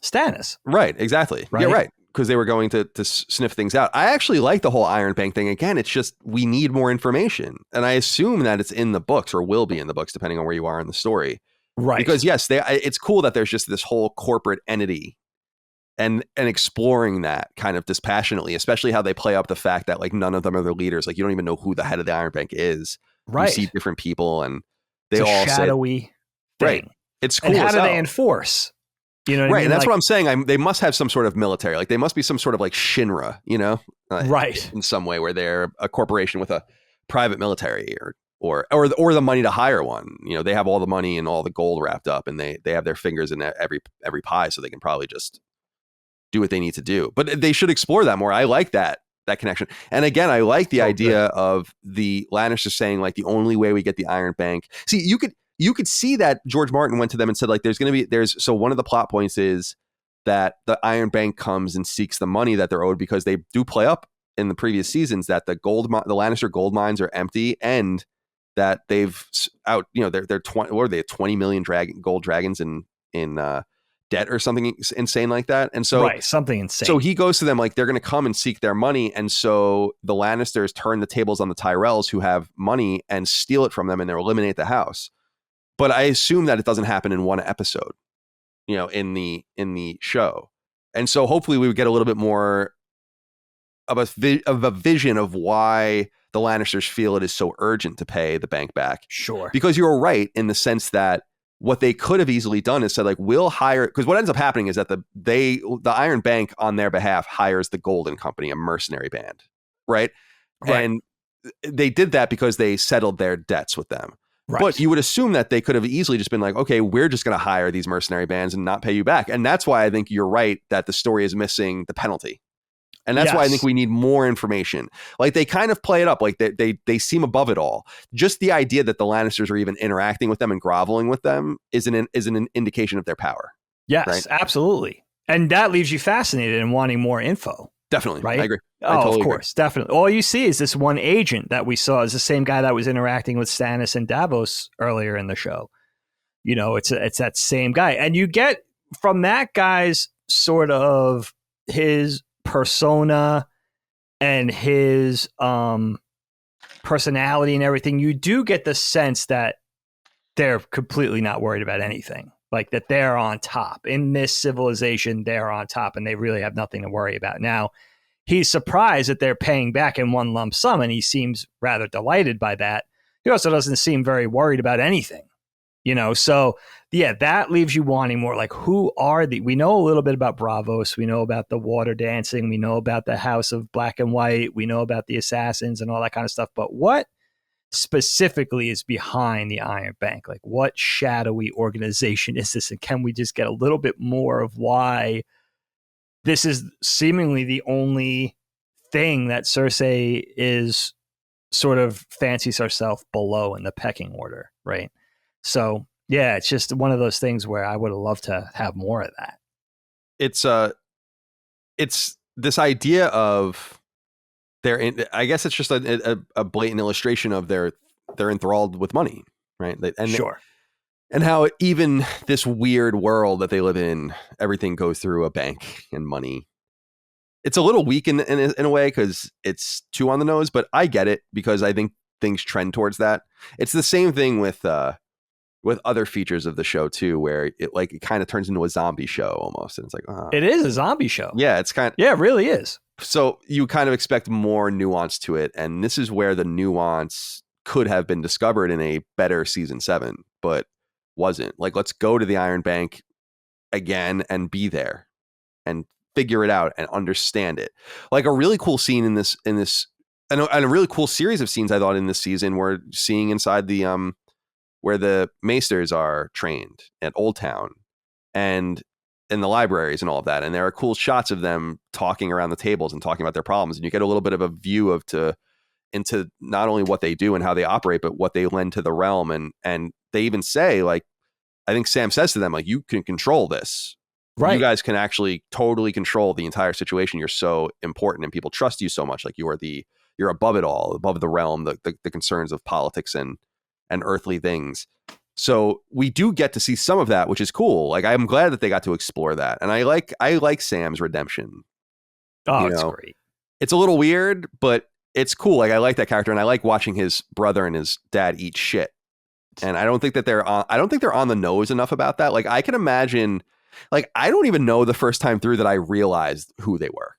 Stannis. Right, exactly. Right? Yeah, right. Because they were going to sniff things out. I actually like the whole Iron Bank thing. Again, it's just we need more information. And I assume that it's in the books or will be in the books, depending on where you are in the story. Right. Because yes, it's cool that there's just this whole corporate entity and exploring that kind of dispassionately, especially how they play up the fact that like none of them are the leaders. Like you don't even know who the head of the Iron Bank is. Right. You see different people and they all shadowy thing. Right. It's cool. And how do they enforce? You know what I mean? And that's what I'm saying. They must have some sort of military. Like they must be some sort of like Shinra, right? In some way where they're a corporation with a private military or the money to hire one. They have all the money and all the gold wrapped up, and they have their fingers in every pie, so they can probably just do what they need to do. But they should explore that more. I like that connection. And again, I like the idea of the Lannisters saying like the only way we get the Iron Bank. See, you could see that George Martin went to them and said like so one of the plot points is that the Iron Bank comes and seeks the money that they're owed, because they do play up in the previous seasons that the Lannister gold mines are empty, and that they've they're 20 million gold dragons in debt or something insane like that. And so something insane. So he goes to them like they're going to come and seek their money. And so the Lannisters turn the tables on the Tyrells who have money and steal it from them, and they'll eliminate the house. But I assume that it doesn't happen in one episode, in the show. And so hopefully we would get a little bit more of a vision of why the Lannisters feel it is so urgent to pay the bank back. Sure. Because you're right in the sense that what they could have easily done is said like, we'll hire, because what ends up happening is that the Iron Bank on their behalf hires the Golden Company, a mercenary band. Right. And they did that because they settled their debts with them. Right. But you would assume that they could have easily just been like, okay, we're just going to hire these mercenary bands and not pay you back. And that's why I think you're right that the story is missing the penalty. And that's why I think we need more information. Like they kind of play it up. Like they seem above it all. Just the idea that the Lannisters are even interacting with them and groveling with them is an indication of their power. Yes, right? Absolutely. And that leaves you fascinated and wanting more info. Definitely. Right. I agree. Of course. Agree. Definitely. All you see is this one agent that we saw is the same guy that was interacting with Stannis and Davos earlier in the show. It's that same guy. And you get from that guy's sort of his persona and his personality and everything, you do get the sense that they're completely not worried about anything. Like that they're on top in this civilization, they're on top and they really have nothing to worry about. Now, he's surprised that they're paying back in one lump sum, and he seems rather delighted by that. He also doesn't seem very worried about anything, So yeah, that leaves you wanting more. Like, who are we know a little bit about Braavos. We know about the water dancing. We know about the House of Black and White. We know about the assassins and all that kind of stuff. But what specifically is behind the Iron Bank. Like, what shadowy organization is this? And can we just get a little bit more of why this is seemingly the only thing that Cersei is sort of fancies herself below in the pecking order, right? So, yeah, it's just one of those things where I would have loved to have more of that. It's this idea of I guess it's just a blatant illustration of they're enthralled with money, right? And Sure. And how even this weird world that they live in, everything goes through a bank and money. It's a little weak in a way because it's too on the nose, but I get it because I think things trend towards that. It's the same thing with other features of the show too, where it kind of turns into a zombie show almost, and it's like it is a zombie show. Yeah, it's kind of, yeah, it really is. So you kind of expect more nuance to it, and this is where the nuance could have been discovered in a better season 7, but wasn't. Like, let's go to the Iron Bank again and be there and figure it out and understand it. Like, a really cool scene in this and a really cool series of scenes I thought in this season, we're seeing inside the where the maesters are trained at Old Town and in the libraries and all of that, and there are cool shots of them talking around the tables and talking about their problems, and you get a little bit of a view into not only what they do and how they operate, but what they lend to the realm. And they even say, like, I think Sam says to them, like, you can control this. Right. You guys can actually totally control the entire situation. You're so important and people trust you so much. Like, you're above it all, above the realm, the concerns of politics and earthly things. So we do get to see some of that, which is cool. Like, I'm glad that they got to explore that. And I like Sam's redemption. Oh, it's great. It's a little weird, but it's cool. Like, I like that character, and I like watching his brother and his dad eat shit. And I don't think they're on the nose enough about that. Like, I can imagine, like, I don't even know the first time through that I realized who they were.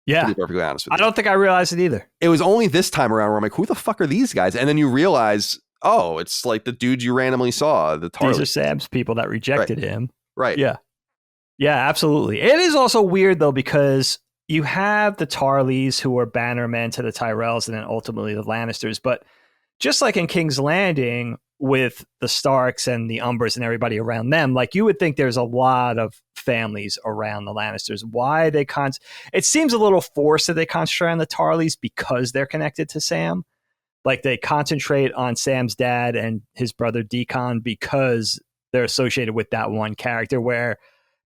Yeah. To be perfectly honest with you. I don't think I realized it either. It was only this time around where I'm like, who the fuck are these guys? And then you realize, oh, it's like the dudes you randomly saw. These are Sam's people that rejected him. Right. Yeah. Yeah, absolutely. It is also weird, though, because you have the Tarleys who are bannermen to the Tyrells and then ultimately the Lannisters. But just like in King's Landing with the Starks and the Umbers and everybody around them, like, you would think there's a lot of families around the Lannisters. Why they it seems a little forced that they concentrate on the Tarleys because they're connected to Sam. Like, they concentrate on Sam's dad and his brother Deacon because they're associated with that one character, where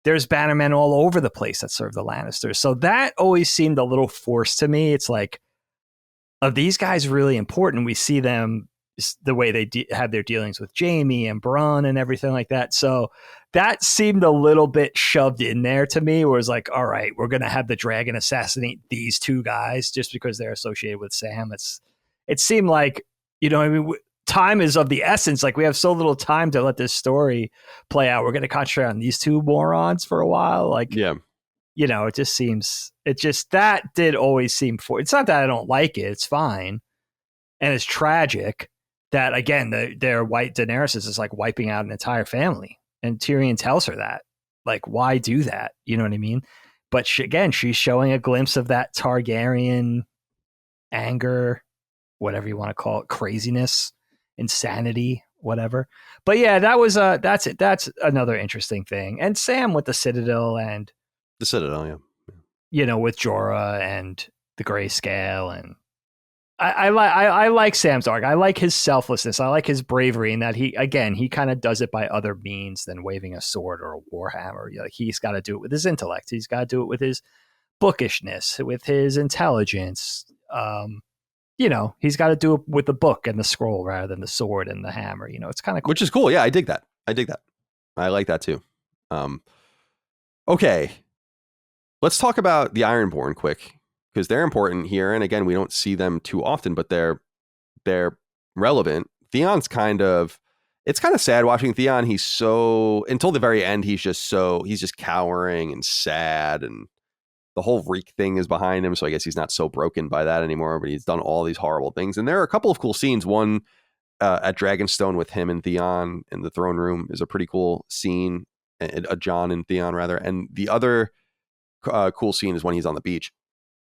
there's bannermen all over the place that serve the Lannisters. So that always seemed a little forced to me. It's like, are these guys really important? We see them the way they have their dealings with Jaime and Bran and everything like that. So that seemed a little bit shoved in there to me, where it's like, all right, we're going to have the dragon assassinate these two guys just because they're associated with Sam. It seemed like, I mean, time is of the essence. Like, we have so little time to let this story play out. We're going to concentrate on these two morons for a while. Like, yeah. That did always seem it's not that I don't like it. It's fine. And it's tragic that, again, their white Daenerys is like wiping out an entire family. And Tyrion tells her that. Like, why do that? You know what I mean? But she's showing a glimpse of that Targaryen anger, whatever you want to call it, craziness, insanity, whatever. But yeah, that's it. That's another interesting thing. And Sam with the Citadel and the Citadel, yeah. With Jorah and the grayscale, and I like Sam's arc. I like his selflessness. I like his bravery, and that he kind of does it by other means than waving a sword or a warhammer. Like, he's got to do it with his intellect. He's got to do it with his bookishness, with his intelligence. He's got to do it with the book and the scroll rather than the sword and the hammer. It's kind of cool. Which is cool. Yeah, I dig that. I like that too. Okay. Let's talk about the Ironborn quick, because they're important here. And again, we don't see them too often, but they're relevant. Theon's it's kind of sad watching Theon. He's so, until the very end, he's just cowering and sad, and the whole Reek thing is behind him. So I guess he's not so broken by that anymore, but he's done all these horrible things. And there are a couple of cool scenes. One at Dragonstone with him and Theon in the throne room is a pretty cool scene. Jon and Theon, rather. And the other cool scene is when he's on the beach,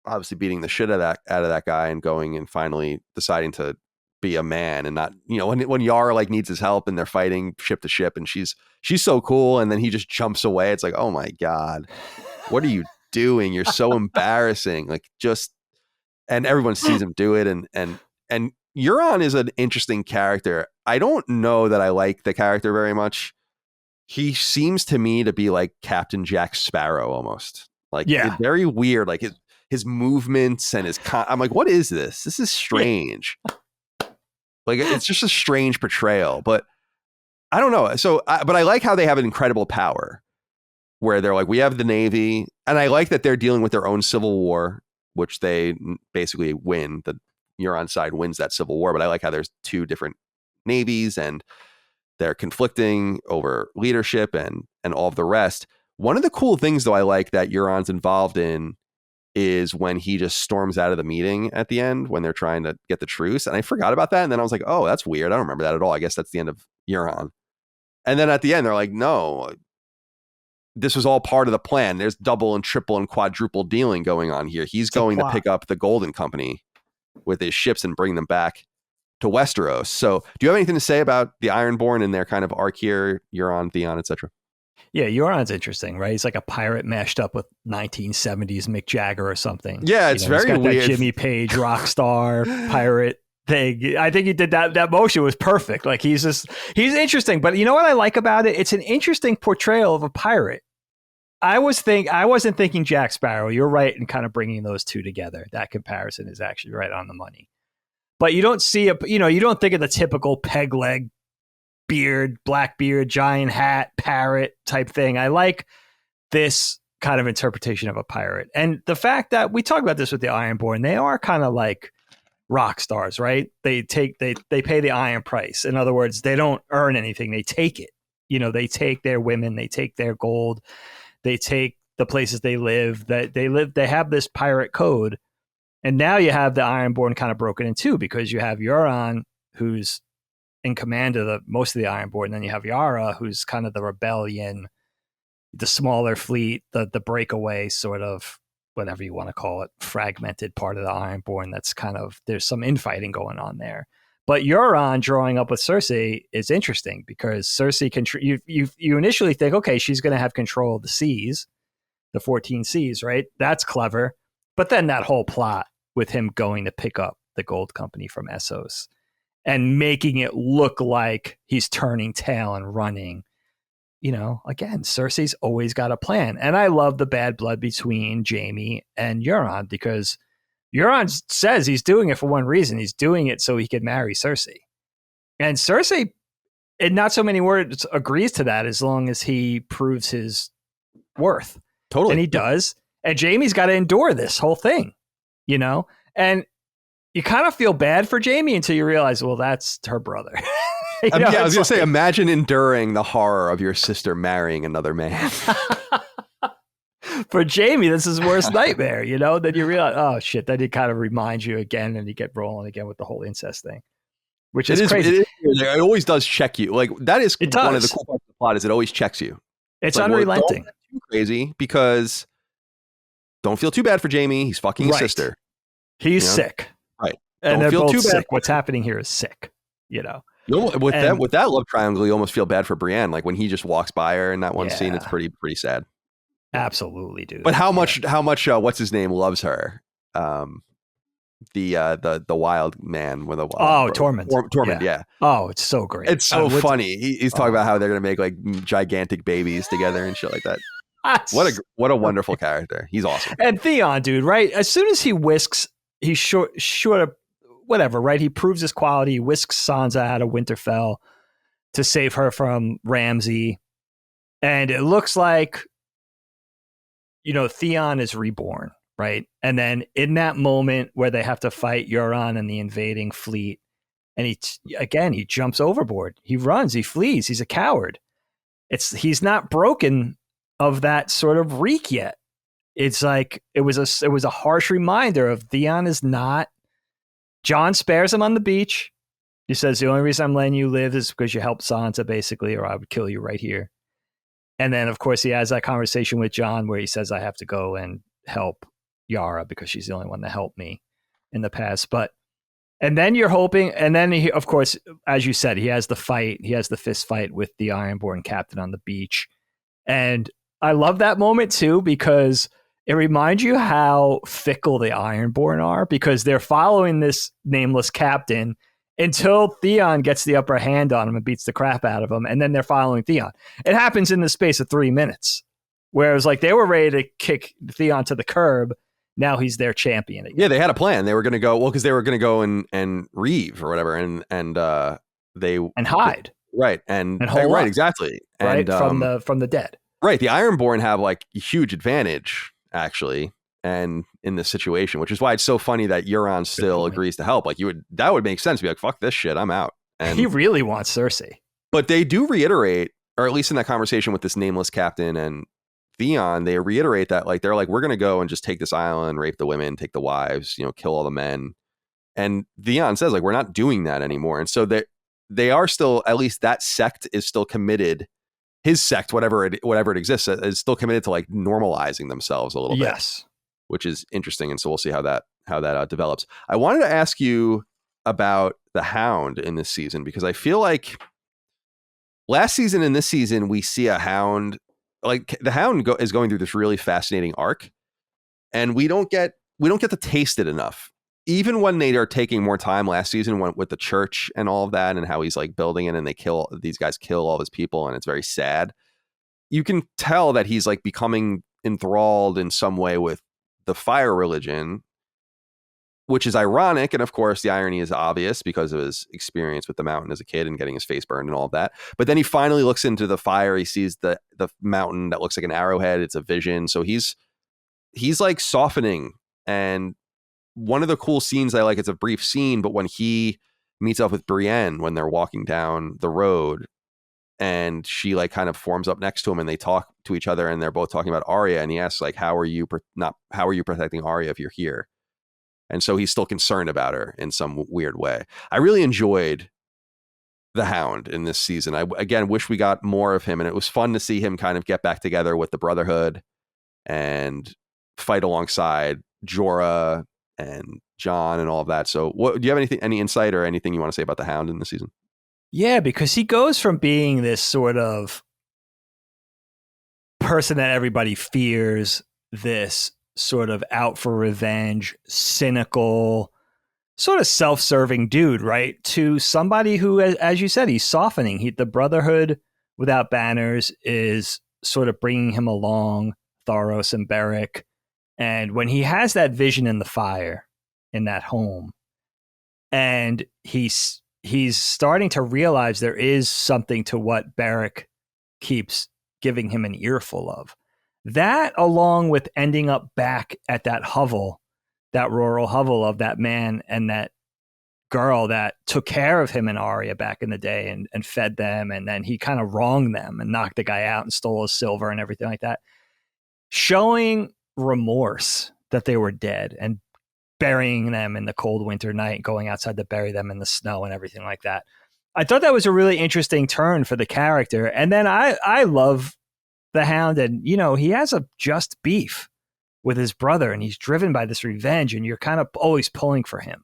obviously beating the shit out of that guy and going and finally deciding to be a man and not, when Yara like needs his help and they're fighting ship to ship and she's so cool and then he just jumps away. It's like, oh my God, what are you doing? You're so embarrassing. Like and everyone sees him do it. And Euron is an interesting character. I don't know that I like the character very much. He seems to me to be like Captain Jack Sparrow almost. Like, it's very weird. Like his movements and I'm like, what is this? This is strange. Like, it's just a strange portrayal, but I don't know. So, but I like how they have an incredible power where they're like, we have the Navy, and I like that they're dealing with their own civil war, which they basically win. The Euron side wins that civil war, but I like how there's two different navies and they're conflicting over leadership and all of the rest. One of the cool things, though, I like that Euron's involved in is when he just storms out of the meeting at the end when they're trying to get the truce. And I forgot about that. And then I was like, oh, that's weird. I don't remember that at all. I guess that's the end of Euron. And then at the end, they're like, no, this was all part of the plan. There's double and triple and quadruple dealing going on here. He's going to pick up the Golden Company with his ships and bring them back to Westeros. So do you have anything to say about the Ironborn and their kind of arc here, Euron, Theon, etc.? Yeah, Euron's interesting, right? He's like a pirate mashed up with 1970s Mick Jagger or something. Yeah, it's very got weird. That Jimmy Page rock star pirate thing. I think he did that. That motion was perfect. Like he's interesting. But you know what I like about it? It's an interesting portrayal of a pirate. I wasn't thinking Jack Sparrow. You're right in kind of bringing those two together. That comparison is actually right on the money. But you don't see you don't think of the typical peg leg, beard, black beard, giant hat, parrot type thing. I like this kind of interpretation of a pirate. And the fact that we talk about this with the Ironborn, they are kind of like rock stars, right? They pay the iron price. In other words, they don't earn anything. They take it. They take their women, they take their gold, they take the places they live, they have this pirate code. And now you have the Ironborn kind of broken in two because you have Euron, who's in command of most of the Ironborn, and then you have Yara, who's kind of the rebellion, the smaller fleet, the breakaway sort of, whatever you want to call it, fragmented part of the Ironborn. That's kind of, there's some infighting going on there. But Euron drawing up with Cersei is interesting because Cersei can, you initially think, okay, she's going to have control of the seas, the 14 seas, right? That's clever. But then that whole plot with him going to pick up the gold company from Essos and making it look like he's turning tail and running. Again, Cersei's always got a plan. And I love the bad blood between Jaime and Euron because Euron says he's doing it for one reason. He's doing it so he can marry Cersei. And Cersei, in not so many words, agrees to that as long as he proves his worth. Totally. And he does. And Jaime's got to endure this whole thing, and you kind of feel bad for Jaime until you realize, well, that's her brother. I was going to say, imagine enduring the horror of your sister marrying another man. For Jaime, this is his worst nightmare, Then you realize, oh shit, that did kind of remind you again, and you get rolling again with the whole incest thing, which is crazy. It always does check you. Like that is one of the cool parts of the plot is it always checks you. It's like, unrelenting. Well, don't get too crazy because don't feel too bad for Jaime. He's fucking his sister. He's sick. Right. And they're both sick. What's happening here is sick, With that love triangle, you almost feel bad for Brienne. Like when he just walks by her in that one scene, it's pretty sad. Absolutely, dude. But how much what's his name loves her? The wild man with a Tormund. Tormund, yeah. Oh, it's so great. It's so funny. He's talking about how they're gonna make like gigantic babies together and shit like that. What a wonderful character. He's awesome. And Theon, dude, right? As soon as he whisks, he's short of whatever, right? He proves his quality. He whisks Sansa out of Winterfell to save her from Ramsay. And it looks like, Theon is reborn, right? And then in that moment where they have to fight Euron and the invading fleet, and he jumps overboard. He runs, he flees. He's a coward. He's not broken of that sort of reek yet. It's like it was a harsh reminder of Theon is not. Jon spares him on the beach. He says the only reason I'm letting you live is because you helped Sansa, basically, or I would kill you right here. And then, of course, he has that conversation with Jon where he says, I have to go and help Yara because she's the only one that helped me in the past. But And then you're hoping, and then he, of course, as you said, he has the fight, he has the fist fight with the Ironborn captain on the beach. And I love that moment too, because it reminds you how fickle the Ironborn are, because they're following this nameless captain until Theon gets the upper hand on him and beats the crap out of him. And then they're following Theon. It happens in the space of 3 minutes, whereas like they were ready to kick Theon to the curb. Now he's their champion again. Yeah, they had a plan. They were going to go, well, because they were going to go and reeve or whatever, and they and hide, right, and hold right, up, exactly, right, and from the dead. Right, the Ironborn have like a huge advantage actually, and in this situation, which is why it's so funny that Euron still agrees to help. Like that would make sense to be like, fuck this shit, I'm out. And he really wants Cersei. But they do reiterate, or at least in that conversation with this nameless captain and Theon, they reiterate that like they're like, we're gonna go and just take this island, rape the women, take the wives, kill all the men. And Theon says like, we're not doing that anymore. And so they are still, at least that sect is still committed. His sect, whatever it exists, is still committed to like normalizing themselves a little bit. Yes, which is interesting. And so we'll see how that develops. I wanted to ask you about the Hound in this season, because I feel like last season and this season we see a Hound, like the Hound is going through this really fascinating arc, and we don't get to taste it enough. Even when they are taking more time last season with the church and all of that, and how he's like building it, and these guys kill all of his people, and it's very sad. You can tell that he's like becoming enthralled in some way with the fire religion, which is ironic. And of course, the irony is obvious because of his experience with the mountain as a kid and getting his face burned and all of that. But then he finally looks into the fire. He sees the mountain that looks like an arrowhead. It's a vision. So he's like softening. And one of the cool scenes I like, it's a brief scene, but when he meets up with Brienne, when they're walking down the road, and she like kind of forms up next to him, and they talk to each other, and they're both talking about Arya, and he asks like, how are you protecting Arya if you're here? And so he's still concerned about her in some weird way. I really enjoyed the Hound in this season. I again wish we got more of him, and it was fun to see him kind of get back together with the Brotherhood and fight alongside Jorah and Jon and all of that. So do you have any insight or anything you want to say about the Hound in this season? Yeah, because he goes from being this sort of person that everybody fears, this sort of out for revenge, cynical, sort of self-serving dude, right? To somebody who, as you said, he's softening. The Brotherhood without banners is sort of bringing him along, Thoros and Beric. And when he has that vision in the fire in that home, and he's starting to realize there is something to what Beric keeps giving him an earful of. That, along with ending up back at that hovel, that rural hovel of that man and that girl that took care of him and Arya back in the day and fed them, and then he kind of wronged them and knocked the guy out and stole his silver and everything like that. Showing remorse that they were dead and burying them in the cold winter night, going outside to bury them in the snow and everything like that. I thought that was a really interesting turn for the character. And then I love the Hound, and he has a just beef with his brother, and he's driven by this revenge, and you're kind of always pulling for him.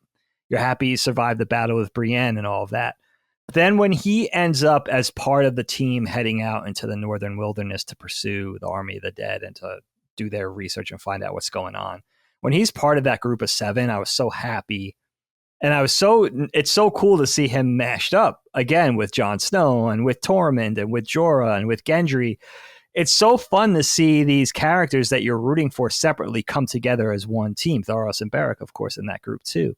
You're happy he survived the battle with Brienne and all of that. But then when he ends up as part of the team heading out into the northern wilderness to pursue the army of the dead and to do their research and find out what's going on, when he's part of that group of 7, I was so happy. And it's so cool to see him mashed up again with Jon Snow and with Tormund and with Jorah and with Gendry. It's so fun to see these characters that you're rooting for separately come together as one team. Thoros and Beric, of course, in that group too.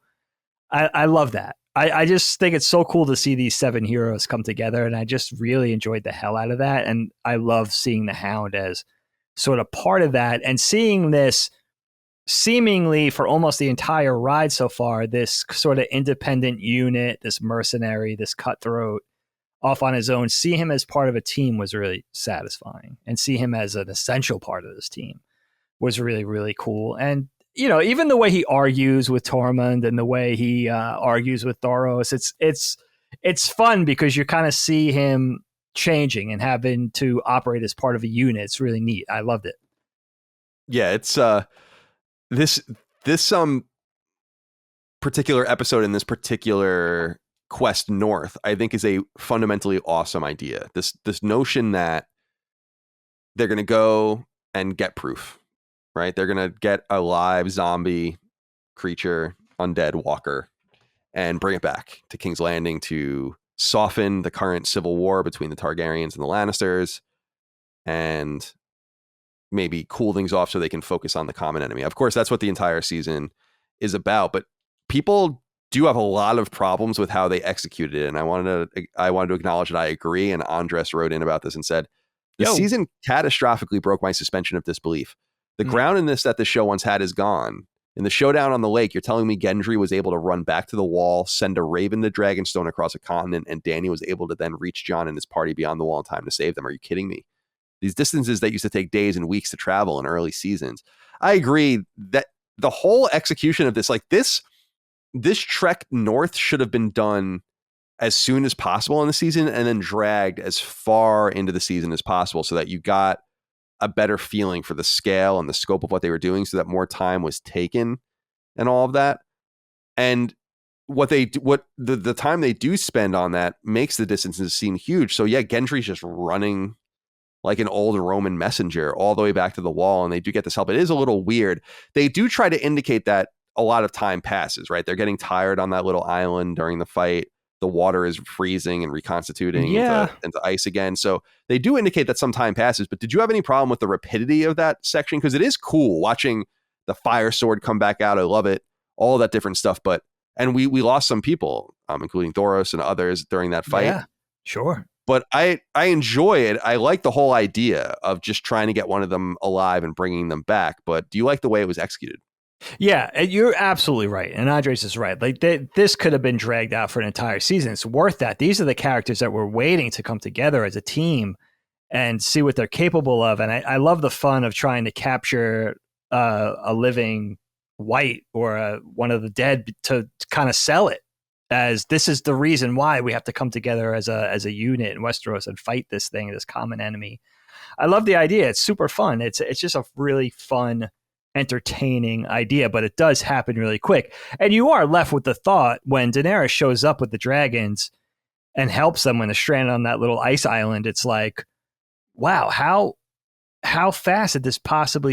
I love that. I just think it's so cool to see these 7 heroes come together, and I just really enjoyed the hell out of that. And I love seeing the Hound as sort of part of that, and seeing this seemingly for almost the entire ride so far, this sort of independent unit, this mercenary, this cutthroat off on his own, see him as part of a team was really satisfying, and see him as an essential part of this team was really, really cool. And, even the way he argues with Tormund and the way he argues with Thoros, it's fun because you kind of see him changing and having to operate as part of a unit. It's really neat. I loved it. Yeah, it's this particular episode in this particular quest north, I think is a fundamentally awesome idea. This notion that they're going to go and get proof, right? They're going to get a live zombie creature, undead walker, and bring it back to King's Landing to soften the current civil war between the Targaryens and the Lannisters, and maybe cool things off so they can focus on the common enemy. Of course, that's what the entire season is about, but people do have a lot of problems with how they executed it. And I wanted to acknowledge that I agree. And Andres wrote in about this and said, the season catastrophically broke my suspension of disbelief. The groundedness that the show once had is gone. In the showdown on the lake, you're telling me Gendry was able to run back to the wall, send a raven to Dragonstone across a continent, and Dany was able to then reach Jon and his party beyond the wall in time to save them. Are you kidding me? These distances that used to take days and weeks to travel in early seasons. I agree that the whole execution of this, like this trek north should have been done as soon as possible in the season and then dragged as far into the season as possible so that you got a better feeling for the scale and the scope of what they were doing, so that more time was taken and all of that. And the time they do spend on that makes the distances seem huge. So yeah, Gendry's just running like an old Roman messenger all the way back to the wall, and they do get this help. It is a little weird. They do try to indicate that a lot of time passes, right? They're getting tired on that little island during the fight. The water is freezing and reconstituting into ice again. So they do indicate that some time passes. But did you have any problem with the rapidity of that section? Because it is cool watching the fire sword come back out. I love it. All that different stuff. And we lost some people, including Thoros and others during that fight. Yeah, sure. But I enjoy it. I like the whole idea of just trying to get one of them alive and bringing them back. But do you like the way it was executed? Yeah, you're absolutely right. And Andres is right. Like this could have been dragged out for an entire season. It's worth that. These are the characters that we're waiting to come together as a team and see what they're capable of. And I love the fun of trying to capture a living wight or one of the dead to kind of sell it as this is the reason why we have to come together as a unit in Westeros and fight this thing, this common enemy. I love the idea. It's super fun. It's just a really fun, entertaining idea, but it does happen really quick. And you are left with the thought when Daenerys shows up with the dragons and helps them when they're stranded on that little ice island. It's like, wow, how fast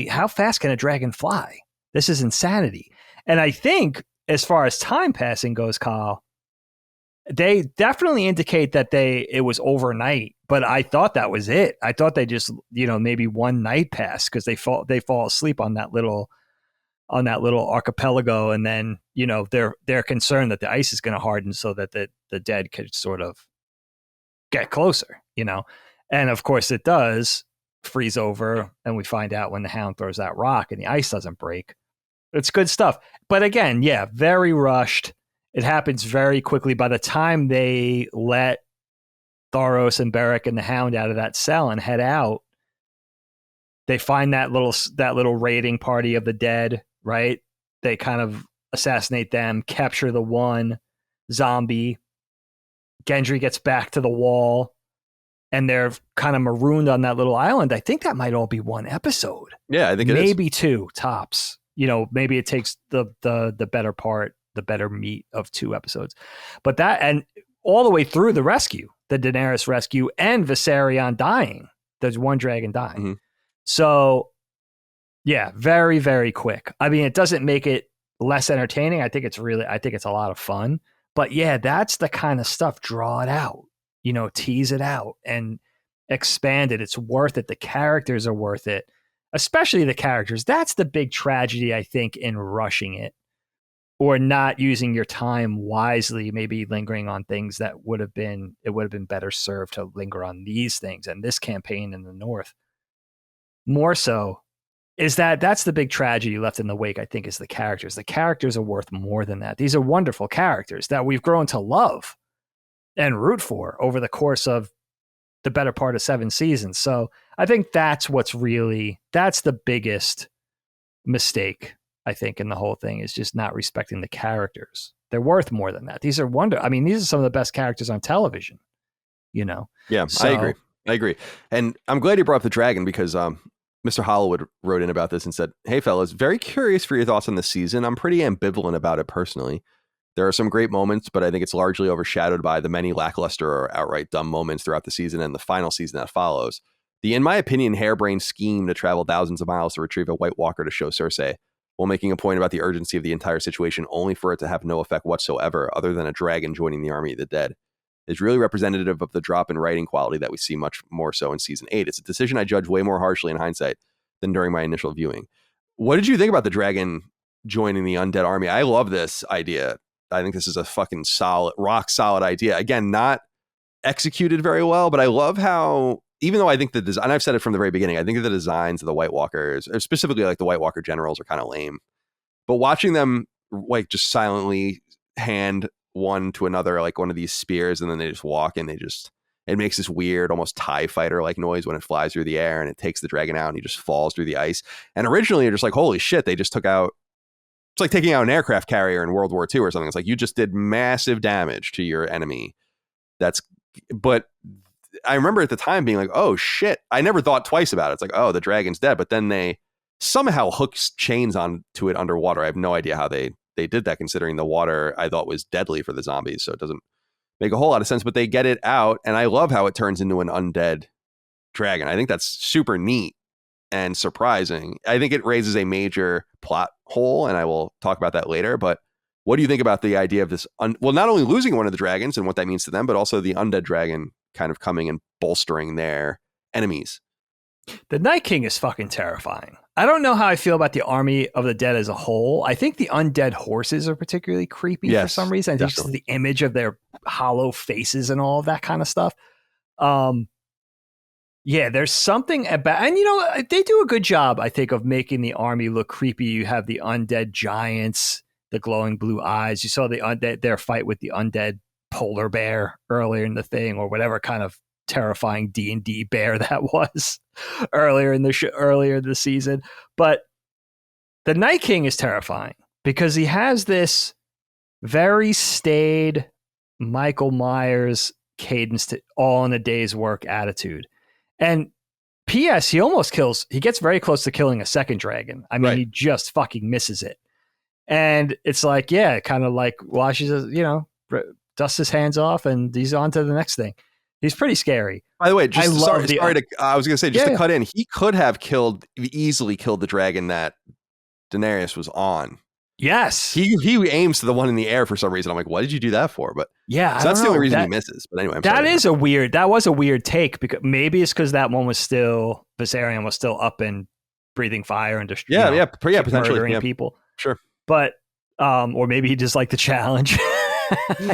how fast can a dragon fly? This is insanity. And I think as far as time passing goes, Kyle, they definitely indicate that it was overnight, but I thought that was it. I thought they just, maybe one night passed because they fall asleep on that little archipelago, and then they're concerned that the ice is going to harden so that the dead could sort of get closer, and of course it does freeze over, and we find out when the Hound throws that rock and the ice doesn't break. It's good stuff, but again, yeah, very rushed. It happens very quickly. By the time they let Thoros and Beric and the Hound out of that cell and head out, they find that little raiding party of the dead, right? They kind of assassinate them, capture the one zombie. Gendry gets back to the wall, and they're kind of marooned on that little island. I think that might all be one episode. Yeah, I think it is. Maybe two tops. Maybe it takes the better part, the better meat of 2 episodes. But that, and all the way through the rescue, the Daenerys rescue, and Viserion dying. There's one dragon dying. Mm-hmm. So, yeah, very, very quick. I mean, it doesn't make it less entertaining. I think it's a lot of fun. But yeah, that's the kind of stuff. Draw it out, tease it out and expand it. It's worth it. The characters are worth it, especially the characters. That's the big tragedy, I think, in rushing it or not using your time wisely, maybe lingering on things that would have been better served to linger on these things. And this campaign in the North, more so, is that's the big tragedy left in the wake, I think, is the characters. The characters are worth more than that. These are wonderful characters that we've grown to love and root for over the course of the better part of 7 seasons. So I think that's the biggest mistake, I think, in the whole thing, is just not respecting the characters. They're worth more than that. These are these are some of the best characters on television, Yeah, so, I agree. And I'm glad you brought up the dragon because Mr. Hollywood wrote in about this and said, "Hey fellas, very curious for your thoughts on this season. I'm pretty ambivalent about it personally. There are some great moments, but I think it's largely overshadowed by the many lackluster or outright dumb moments throughout the season and the final season that follows. The, in my opinion, harebrained scheme to travel thousands of miles to retrieve a White Walker to show Cersei, while making a point about the urgency of the entire situation only for it to have no effect whatsoever other than a dragon joining the army of the dead, is really representative of the drop in writing quality that we see much more so in season 8. It's a decision I judge way more harshly in hindsight than during my initial viewing." What did you think about the dragon joining the undead army? I love this idea. I think this is a fucking solid, rock solid idea. Again, not executed very well, but I love how, even though I think the design, and I've said it from the very beginning, I think the designs of the White Walkers, or specifically like the White Walker generals, are kind of lame. But watching them like just silently hand one to another, like one of these spears, and then they just walk and it makes this weird, almost TIE fighter like noise when it flies through the air and it takes the dragon out and he just falls through the ice. And originally you're just like, holy shit, they just took out, it's like taking out an aircraft carrier in World War II or something. It's like you just did massive damage to your enemy. But I remember at the time being like, oh shit. I never thought twice about it. It's like, oh, the dragon's dead. But then they somehow hooked chains onto it underwater. I have no idea how they did that, considering the water I thought was deadly for the zombies. So it doesn't make a whole lot of sense, but they get it out. And I love how it turns into an undead dragon. I think that's super neat and surprising. I think it raises a major plot hole, and I will talk about that later. But what do you think about the idea of this? Not only losing one of the dragons and what that means to them, but also the undead dragon kind of coming and bolstering their enemies. The Night King is fucking terrifying. I don't know how I feel about the Army of the Dead as a whole. I think the undead horses are particularly creepy for some reason. I think just the image of their hollow faces and all of that kind of stuff. Yeah, there's something about, and they do a good job, I think, of making the army look creepy. You have the undead giants, the glowing blue eyes. You saw their fight with the undead polar bear earlier in the thing, or whatever kind of terrifying D&D bear that was earlier in the season. But the Night King is terrifying because he has this very staid Michael Myers cadence to all in a day's work attitude. And P.S. he gets very close to killing a second dragon. I mean, He just fucking misses it. And it's like, yeah, kind of like washes, dusts his hands off and he's on to the next thing. He's pretty scary. By the way, I was going to say, to cut in, he could have easily killed the dragon that Daenerys was on. Yes. He aims to the one in the air for some reason. I'm like, what did you do that for? But yeah, so that's the only reason he misses. But anyway, that was a weird take, because maybe it's because that one was still, Viserion was still up and breathing fire and potentially murdering people. Sure. But or maybe he just liked the challenge.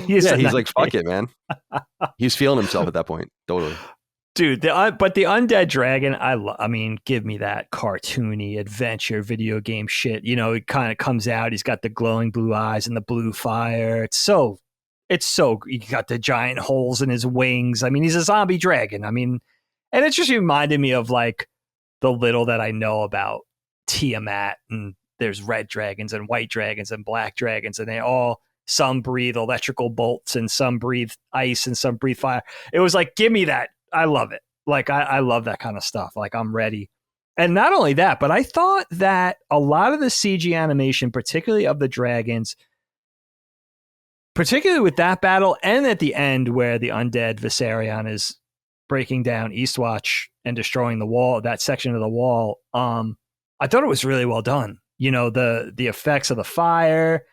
He's like, fuck it, man. He's feeling himself at that point. Totally. Dude, but the undead dragon, I mean, give me that cartoony adventure video game shit. It kind of comes out. He's got the glowing blue eyes and the blue fire. It's so. He got the giant holes in his wings. I mean, he's a zombie dragon. I mean, and it just reminded me of like the little that I know about Tiamat. And there's red dragons and white dragons and black dragons, and some breathe electrical bolts and some breathe ice and some breathe fire. It was like, give me that. I love it. Like, I love that kind of stuff. Like, I'm ready. And not only that, but I thought that a lot of the CG animation, particularly of the dragons, particularly with that battle and at the end where the undead Viserion is breaking down Eastwatch and destroying the wall, that section of the wall, I thought it was really well done. The effects of the fire,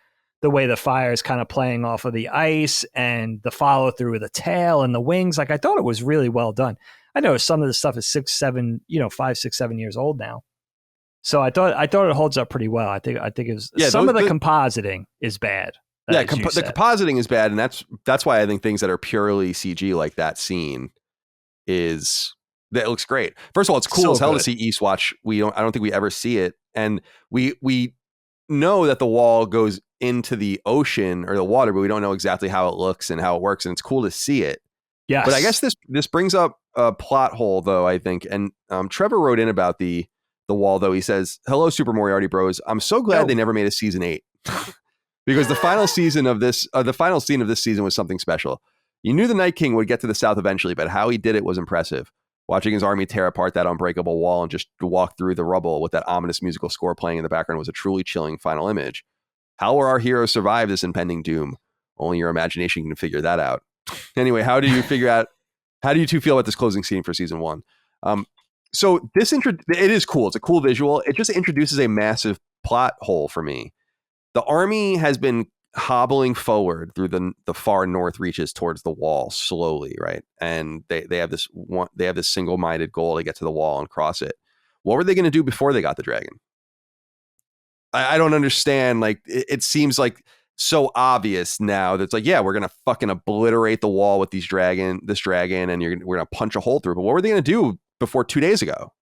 the way the fire is kind of playing off of the ice, and the follow through with the tail and the wings. Like, I thought it was really well done. I know some of the stuff is 5, 6, 7 years old now. So I thought it holds up pretty well. I think it was, some of the compositing is bad. Yeah, the compositing is bad, and that's why I think things that are purely CG, like that scene, that looks great. First of all, it's cool as hell to see Eastwatch. I don't think we ever see it, and we know that the wall goes into the ocean or the water, but we don't know exactly how it looks and how it works, and it's cool to see it. Yeah, but I guess this brings up a plot hole, though, I think. And Trevor wrote in about the wall, though. He says, "Hello, Super Moriarty Bros. I'm so glad they never made a season 8." Because the final scene of this season was something special. You knew the Night King would get to the south eventually, but how he did it was impressive. Watching his army tear apart that unbreakable wall and just walk through the rubble with that ominous musical score playing in the background was a truly chilling final image. How will our heroes survive this impending doom? Only your imagination can figure that out. Anyway, how do you two feel about this closing scene for season 1? So it is cool. It's a cool visual. It just introduces a massive plot hole for me. The army has been hobbling forward through the far north reaches towards the wall slowly, right? And they have this single-minded goal to get to the wall and cross it. What were they going to do before they got the dragon? I don't understand. Like, it seems like so obvious now that it's like, yeah, we're gonna fucking obliterate the wall with this dragon, and we're gonna punch a hole through. But what were they gonna do before 2 days ago?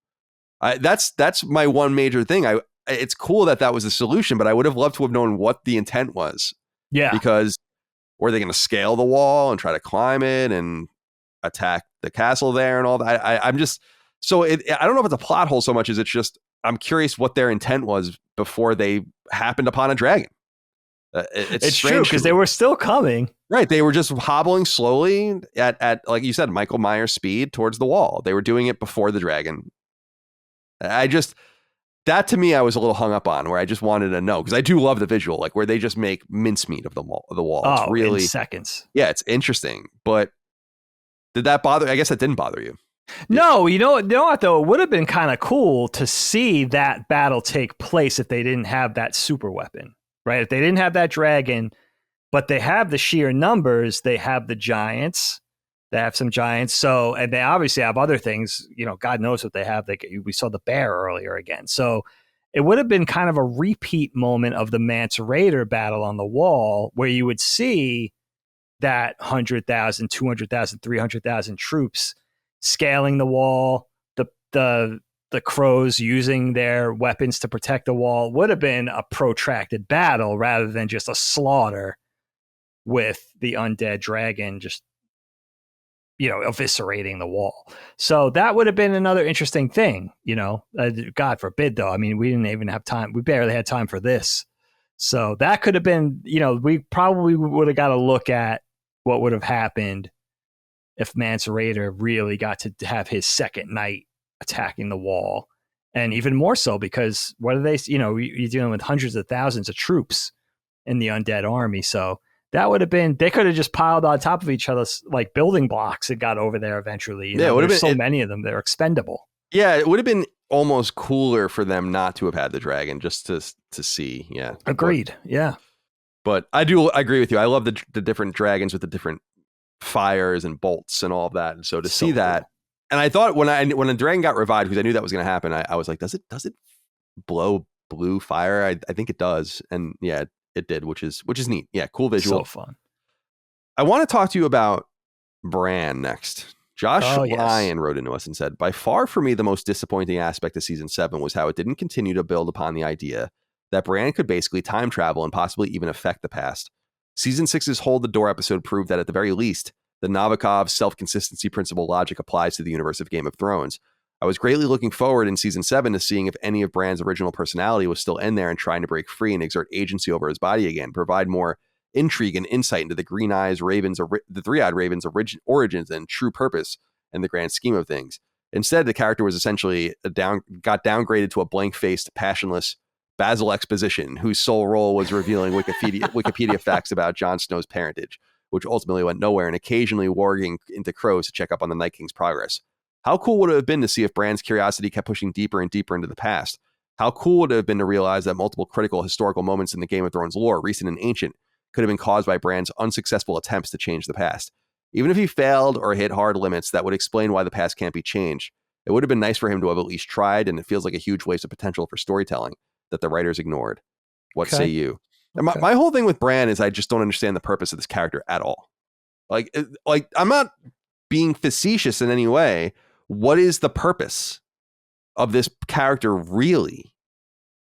That's my one major thing. It's cool that was the solution, but I would have loved to have known what the intent was. Yeah, because were they gonna scale the wall and try to climb it and attack the castle there and all that? I'm just I don't know if it's a plot hole so much as it's just I'm curious what their intent was before they happened upon a dragon. It's true because they were still coming. Right. They were just hobbling slowly at like you said, Michael Myers speed towards the wall. They were doing it before the dragon. That to me, I was a little hung up on, where I just wanted to know, because I do love the visual, like where they just make mincemeat of the wall. It's really in seconds. Yeah, it's interesting. But did that bother? I guess that didn't bother you. No, you know what though? It would have been kind of cool to see that battle take place if they didn't have that super weapon, right? If they didn't have that dragon, but they have the sheer numbers, they have the giants, they have some giants. So, and they obviously have other things, God knows what they have. We saw the bear earlier again. So it would have been kind of a repeat moment of the Mance Raider battle on the wall, where you would see that 100,000, 200,000, 300,000 troops scaling the wall, the crows using their weapons to protect the wall. Would have been a protracted battle rather than just a slaughter with the undead dragon just eviscerating the wall. So that would have been another interesting thing. God forbid though. I mean, we didn't even have time. We barely had time for this. So that could have been, we probably would have got to look at what would have happened if Mance Raider really got to have his second night attacking the wall. And even more so because what are they, you're dealing with hundreds of thousands of troops in the undead army. So that would have been, they could have just piled on top of each other like building blocks and got over there eventually. It would have been so many of them, they're expendable. Yeah, it would have been almost cooler for them not to have had the dragon, just to see. Yeah. Agreed. Yeah. But I agree with you. I love the different dragons with the different fires and bolts and all of that. And so to see that, cool. And I thought when the dragon got revived, because I knew that was going to happen, I was like, does it blow blue fire? I think it does. And yeah, it did, which is neat. Yeah, cool visual. So fun. I want to talk to you about Bran next. Josh Lyon wrote into us and said, by far for me, the most disappointing aspect of season 7 was how it didn't continue to build upon the idea that Bran could basically time travel and possibly even affect the past. Season 6's Hold the Door episode proved that at the very least, the Navikov self-consistency principle logic applies to the universe of Game of Thrones. I was greatly looking forward in season 7 to seeing if any of Bran's original personality was still in there and trying to break free and exert agency over his body again, provide more intrigue and insight into the the three-eyed Raven's origins and true purpose in the grand scheme of things. Instead, the character was essentially got downgraded to a blank-faced, passionless Basil exposition whose sole role was revealing Wikipedia facts about Jon Snow's parentage, which ultimately went nowhere, and occasionally warging into crows to check up on the Night King's progress. How cool would it have been to see if Bran's curiosity kept pushing deeper and deeper into the past? How cool would it have been to realize that multiple critical historical moments in the Game of Thrones lore, recent and ancient, could have been caused by Bran's unsuccessful attempts to change the past? Even if he failed or hit hard limits, that would explain why the past can't be changed. It would have been nice for him to have at least tried, and it feels like a huge waste of potential for storytelling that the writers ignored. What say you? Okay. My whole thing with Bran is I just don't understand the purpose of this character at all. Like I'm not being facetious in any way. What is the purpose of this character really?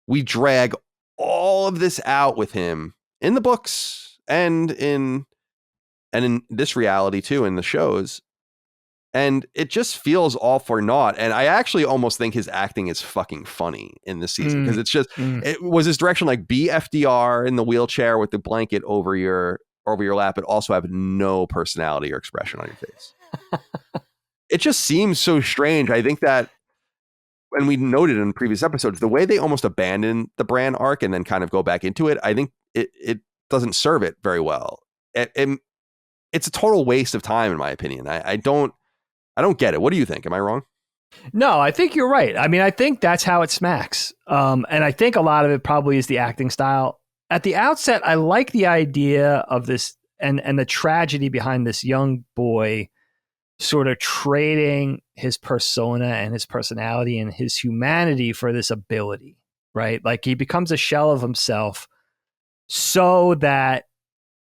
We drag all of this out with him in the books and in this reality too, in the shows. And it just feels all for naught. And I actually almost think his acting is fucking funny in this season, because it's just, it was his direction, like be FDR in the wheelchair with the blanket over your lap, but also have no personality or expression on your face. it just seems so strange. I think that, and we noted in previous episodes, the way they almost abandon the Bran arc and then kind of go back into it, I think it doesn't serve it very well. It's a total waste of time, in my opinion. I don't get it. What do you think? Am I wrong? No, I think you're right. I mean, I think that's how it smacks. And I think a lot of it probably is the acting style. At the outset, I like the idea of this and the tragedy behind this young boy sort of trading his persona and his personality and his humanity for this ability, right? Like he becomes a shell of himself so that,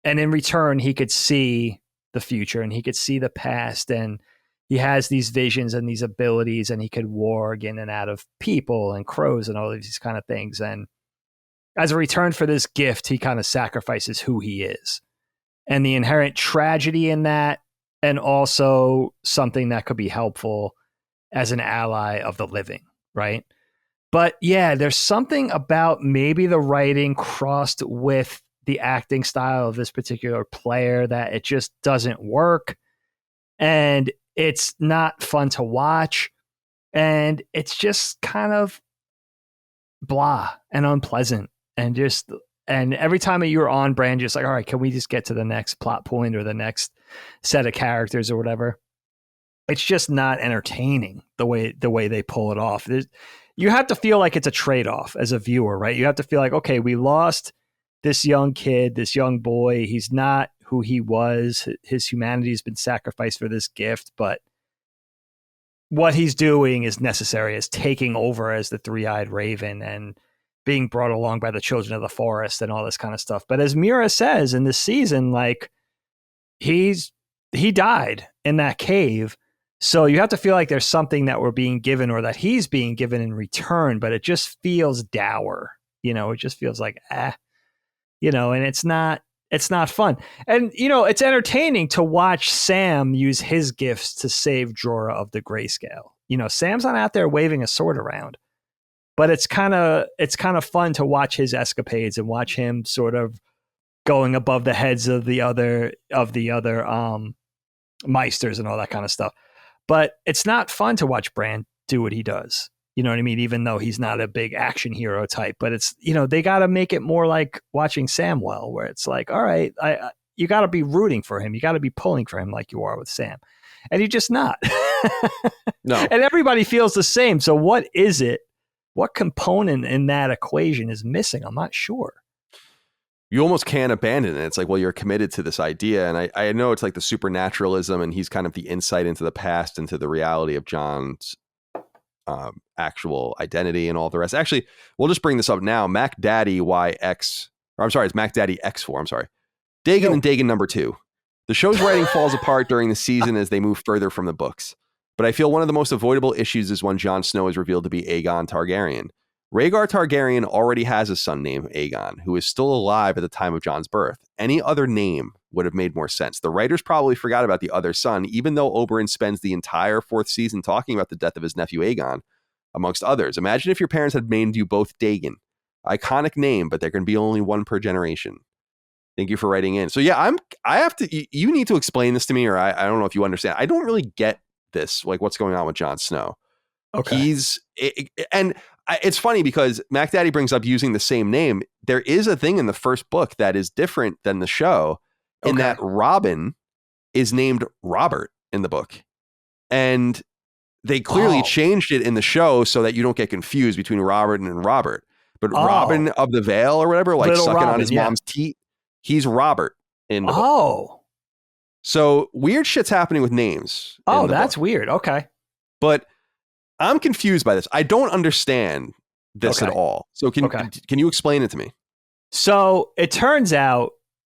and in return, he could see the future and he could see the past, and he has these visions and these abilities, and he could warg in and out of people and crows and all of these kind of things. And as a return for this gift, he kind of sacrifices who he is and the inherent tragedy in that, and also something that could be helpful as an ally of the living, right? But yeah, there's something about maybe the writing crossed with the acting style of this particular player that it just doesn't work. And it's not fun to watch. And it's just kind of blah and unpleasant. And every time you're on Bran, just like, all right, can we just get to the next plot point or the next set of characters or whatever? It's just not entertaining the way they pull it off. You have to feel like it's a trade-off as a viewer, right? You have to feel like, okay, we lost this young kid, this young boy. He's not who he was. His humanity has been sacrificed for this gift, but what he's doing is necessary, as taking over as the three-eyed raven and being brought along by the children of the forest and all this kind of stuff. But as Mira says in this season, like he died in that cave. So you have to feel like there's something that we're being given or that he's being given in return, but it just feels dour. It just feels like, and it's not fun. And, it's entertaining to watch Sam use his gifts to save Jorah of the grayscale. Sam's not out there waving a sword around, but it's kind of fun to watch his escapades and watch him sort of going above the heads of the other Meisters and all that kind of stuff. But it's not fun to watch Bran do what he does. You know what I mean? Even though he's not a big action hero type, but it's, they got to make it more like watching Samwell, where it's like, all right, you got to be rooting for him. You got to be pulling for him like you are with Sam. And you're just not. No. And everybody feels the same. So what is it? What component in that equation is missing? I'm not sure. You almost can't abandon it. It's like, well, you're committed to this idea. And I know it's like the supernaturalism, and he's kind of the insight into the past, into the reality of Jon's actual identity and all the rest. Actually, we'll just bring this up now. Mac Daddy YX, or I'm sorry, it's Mac Daddy X4. I'm sorry. Dagon and Dagon number 2. The show's writing falls apart during the season as they move further from the books. But I feel one of the most avoidable issues is when Jon Snow is revealed to be Aegon Targaryen. Rhaegar Targaryen already has a son named Aegon, who is still alive at the time of Jon's birth. Any other name would have made more sense. The writers probably forgot about the other son, even though Oberyn spends the entire 4th season talking about the death of his nephew Aegon, amongst others. Imagine if your parents had named you both Dagon. Iconic name, but there can be only one per generation. Thank you for writing in. So yeah, you need to explain this to me, or I don't know if you understand. I don't really get this, like what's going on with Jon Snow. Okay. It's funny because Mac Daddy brings up using the same name. There is a thing in the first book that is different than the show, in that Robin is named Robert in the book. And they clearly changed it in the show so that you don't get confused between Robert and Robert. But Robin of the Vale or whatever, like Little sucking Robin, on his mom's teeth, he's Robert in the book. Oh. So weird shit's happening with names. Oh, that's weird. Okay. But I'm confused by this. I don't understand this at all. So can you explain it to me? So it turns out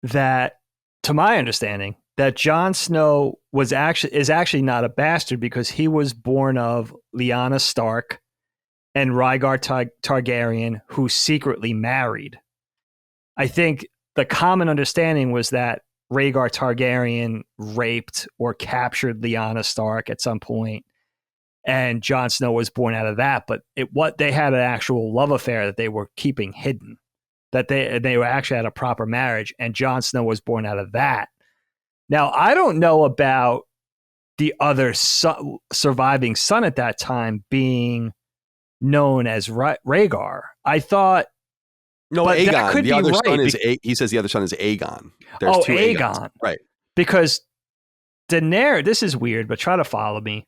that, to my understanding, that Jon Snow is actually not a bastard, because he was born of Lyanna Stark and Rhaegar Targaryen, who secretly married. I think the common understanding was that Rhaegar Targaryen raped or captured Lyanna Stark at some point, and Jon Snow was born out of that. But they had an actual love affair that they were keeping hidden, that they were actually had a proper marriage, and Jon Snow was born out of that. Now, I don't know about the other surviving son at that time being known as Rhaegar. I thought, no, but Aegon. That could The be other right. son is he says the other son is Aegon. There's two Aegon. Right. Because Daenerys, this is weird, but try to follow me.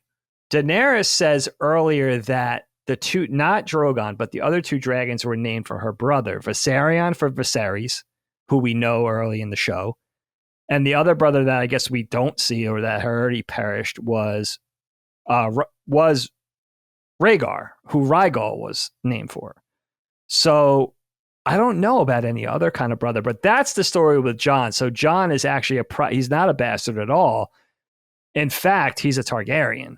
Daenerys says earlier that the two, not Drogon, but the other two dragons were named for her brother, Viserion for Viserys, who we know early in the show. And the other brother that I guess we don't see or that already perished was Rhaegar, who Rhaegal was named for. So I don't know about any other kind of brother, but that's the story with Jon. So Jon is actually he's not a bastard at all. In fact, he's a Targaryen.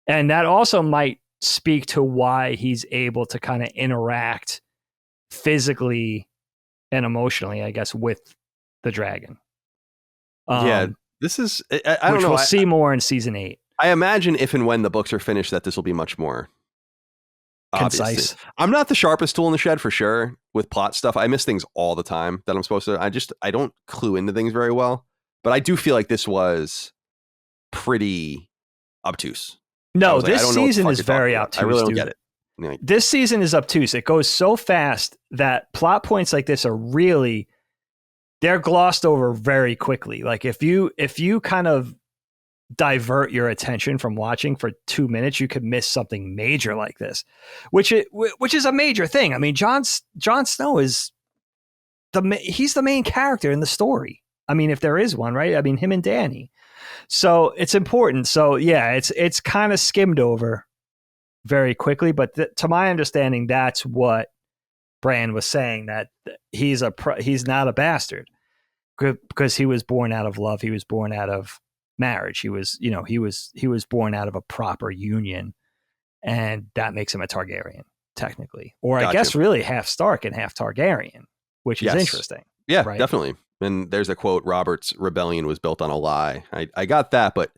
And that also might speak to why he's able to kind of interact physically and emotionally, I guess, with the dragon. This is, I don't know. Which we'll see more in season 8. I imagine if and when the books are finished that this will be much more concise. I'm not the sharpest tool in the shed for sure with plot stuff. I miss things all the time that I'm supposed to. I don't clue into things very well, but I do feel like this was pretty obtuse. No, this season is very obtuse. I really don't get it. This season is obtuse. It goes so fast that plot points like this are really, they're glossed over very quickly. Like if you kind of divert your attention from watching for 2 minutes, you could miss something major like this, which is a major thing. I mean, Jon Snow is he's the main character in the story. I mean, if there is one, right? I mean, him and Dany. So it's important. So yeah, it's kind of skimmed over very quickly, but to my understanding, that's what Bran was saying, that he's not a bastard because he was born out of love. He was born out of marriage. He was born out of a proper union, and that makes him a Targaryen technically, or I guess really half Stark and half Targaryen, which is interesting. Yeah, right? Definitely. And there's a quote: Robert's rebellion was built on a lie. I got that, but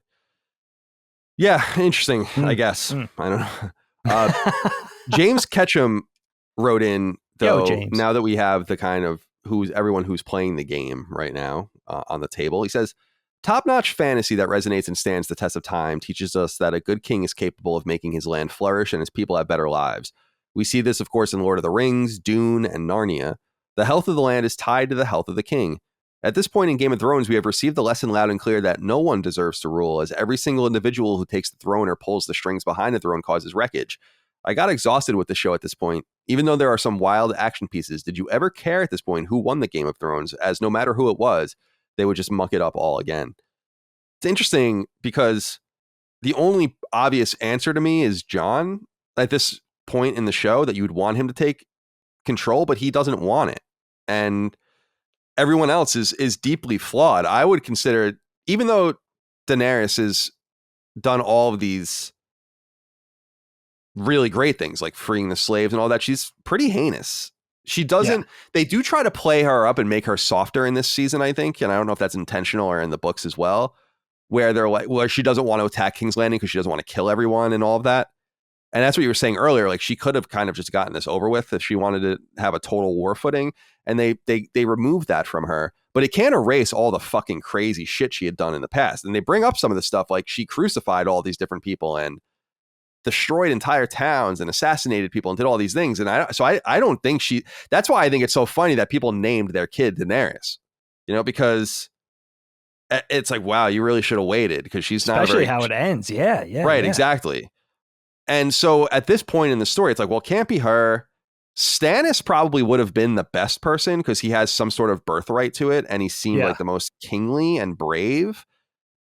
yeah, interesting. I guess I don't know. James Ketchum wrote in though. Now that we have the kind of everyone who's playing the game right now on the table, he says, top-notch fantasy that resonates and stands the test of time teaches us that a good king is capable of making his land flourish and his people have better lives. We see this, of course, in Lord of the Rings, Dune, and Narnia. The health of the land is tied to the health of the king. At this point in Game of Thrones, we have received the lesson loud and clear that no one deserves to rule, as every single individual who takes the throne or pulls the strings behind the throne causes wreckage. I got exhausted with the show at this point. Even though there are some wild action pieces, did you ever care at this point who won the Game of Thrones, as no matter who it was, they would just muck it up all again? It's interesting because the only obvious answer to me is Jon at this point in the show, that you would want him to take control, but he doesn't want it. And everyone else is deeply flawed. I would consider, even though Daenerys has done all of these really great things like freeing the slaves and all that, she's pretty heinous. She doesn't, they do try to play her up and make her softer in this season, I think. And I don't know if that's intentional or in the books as well, where they're like, well, she doesn't want to attack King's Landing because she doesn't want to kill everyone and all of that. And that's what you were saying earlier. Like, she could have kind of just gotten this over with if she wanted to have a total war footing. And they removed that from her. But it can't erase all the fucking crazy shit she had done in the past. And they bring up some of the stuff, like she crucified all these different people and destroyed entire towns and assassinated people and did all these things. And I don't think that's why I think it's so funny that people named their kid Daenerys, because it's like, wow, you really should have waited, because she's not especially how it ends. Yeah. Right. Yeah. Exactly. And so at this point in the story, it's like, well, it can't be her. Stannis probably would have been the best person because he has some sort of birthright to it. And he seemed like the most kingly and brave,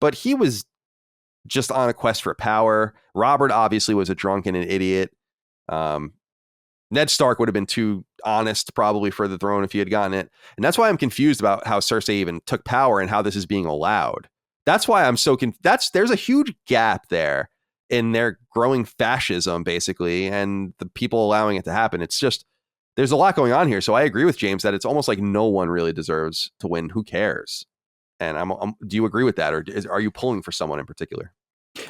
but he was just on a quest for power. Robert obviously was a drunk and an idiot. Ned Stark would have been too honest probably for the throne if he had gotten it. And that's why I'm confused about how Cersei even took power and how this is being allowed. That's why I'm so there's a huge gap there in their growing fascism, basically, and the people allowing it to happen. It's just, there's a lot going on here. So I agree with James that it's almost like no one really deserves to win. Who cares? And do you agree with that? Or are you pulling for someone in particular?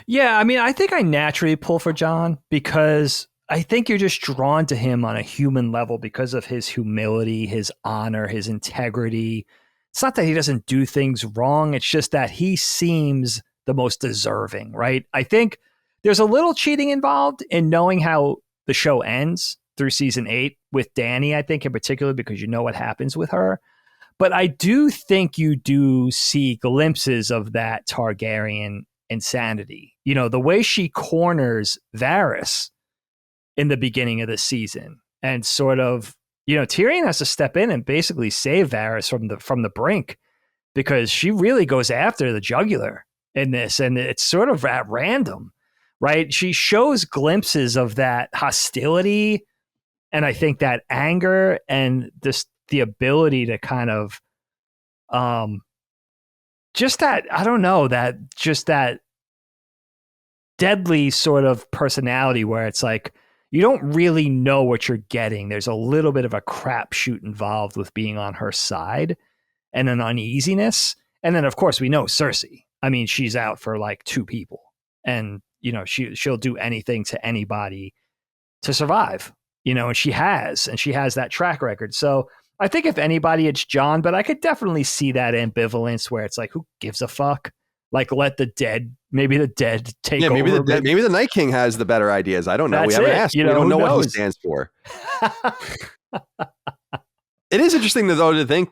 Yeah, I mean, I think I naturally pull for Jon because I think you're just drawn to him on a human level because of his humility, his honor, his integrity. It's not that he doesn't do things wrong. It's just that he seems the most deserving, right? I think there's a little cheating involved in knowing how the show ends through season 8 with Dany, I think in particular, because you know what happens with her. But I do think you do see glimpses of that Targaryen insanity. You know, the way she corners Varys in the beginning of the season, and sort of, you know, Tyrion has to step in and basically save Varys from the brink, because she really goes after the jugular in this, and it's sort of at random, right? She shows glimpses of that hostility, and I think that anger and this the ability to kind of just that, I don't know, that just that deadly sort of personality where it's like you don't really know what you're getting. There's a little bit of a crapshoot involved with being on her side and an uneasiness. And then of course we know Cersei. I mean, she's out for like 2 people, and you know, she'll do anything to anybody to survive, you know, and she has that track record. So I think if anybody, it's Jon, but I could definitely see that ambivalence where it's like, who gives a fuck? Like, let the dead take over. Maybe the Night King has the better ideas. I don't know. We haven't asked. You know, we don't know what he stands for. It is interesting though to think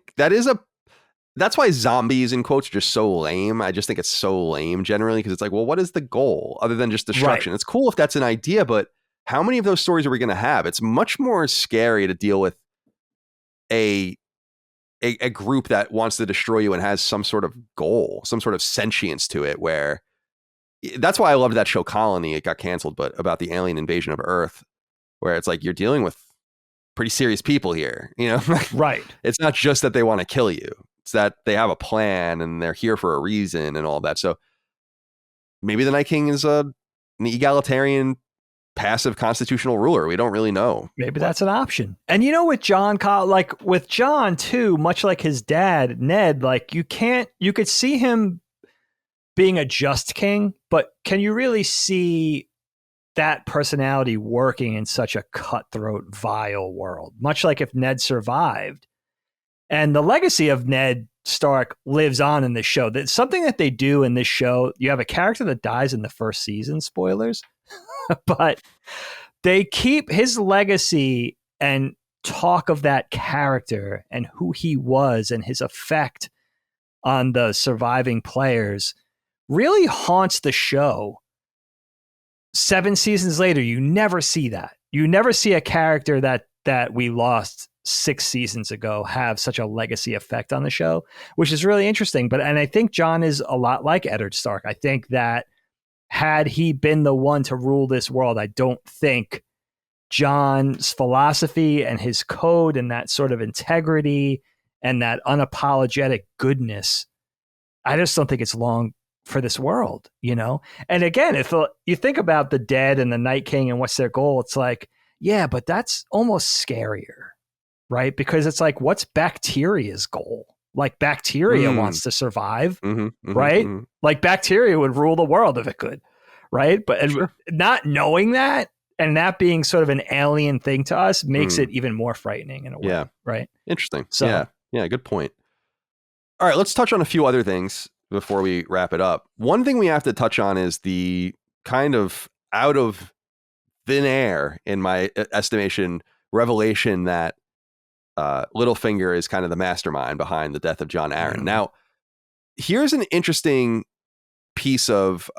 that's why zombies in quotes are just so lame. I just think it's so lame generally, because it's like, well, what is the goal other than just destruction? Right. It's cool if that's an idea, but how many of those stories are we going to have? It's much more scary to deal with a group that wants to destroy you and has some sort of goal, some sort of sentience to it, where that's why I loved that show Colony. It got canceled, but about the alien invasion of Earth, where it's like you're dealing with pretty serious people here, you know? Right. It's not just that they want to kill you. It's that they have a plan and they're here for a reason and all that. So maybe the Night King is an egalitarian, passive constitutional ruler. We don't really know. Maybe that's an option. And you know, with Jon, like with Jon too, much like his dad, Ned, like you could see him being a just king, but can you really see that personality working in such a cutthroat, vile world? Much like if Ned survived, and the legacy of Ned Stark lives on in this show. That's something that they do in this show. You have a character that dies in the first season, spoilers, but they keep his legacy and talk of that character and who he was and his effect on the surviving players really haunts the show. 7 seasons later, you never see that. You never see a character that we lost 6 seasons ago have such a legacy effect on the show, which is really interesting. And I think Jon is a lot like Eddard Stark. I think that had he been the one to rule this world, I don't think Jon's philosophy and his code and that sort of integrity and that unapologetic goodness, I just don't think it's long for this world, you know? And again, if you think about the dead and the Night King and what's their goal, it's like, yeah, but that's almost scarier, right? Because it's like, what's bacteria's goal? Like bacteria wants to survive, right? Like bacteria would rule the world if it could, right? But not knowing that and that being sort of an alien thing to us makes it even more frightening in a way, right? Interesting. So, yeah, good point. All right, let's touch on a few other things before we wrap it up. One thing we have to touch on is the kind of out of thin air, in my estimation, revelation that Littlefinger is kind of the mastermind behind the death of Jon Arryn. Now, here's an interesting piece of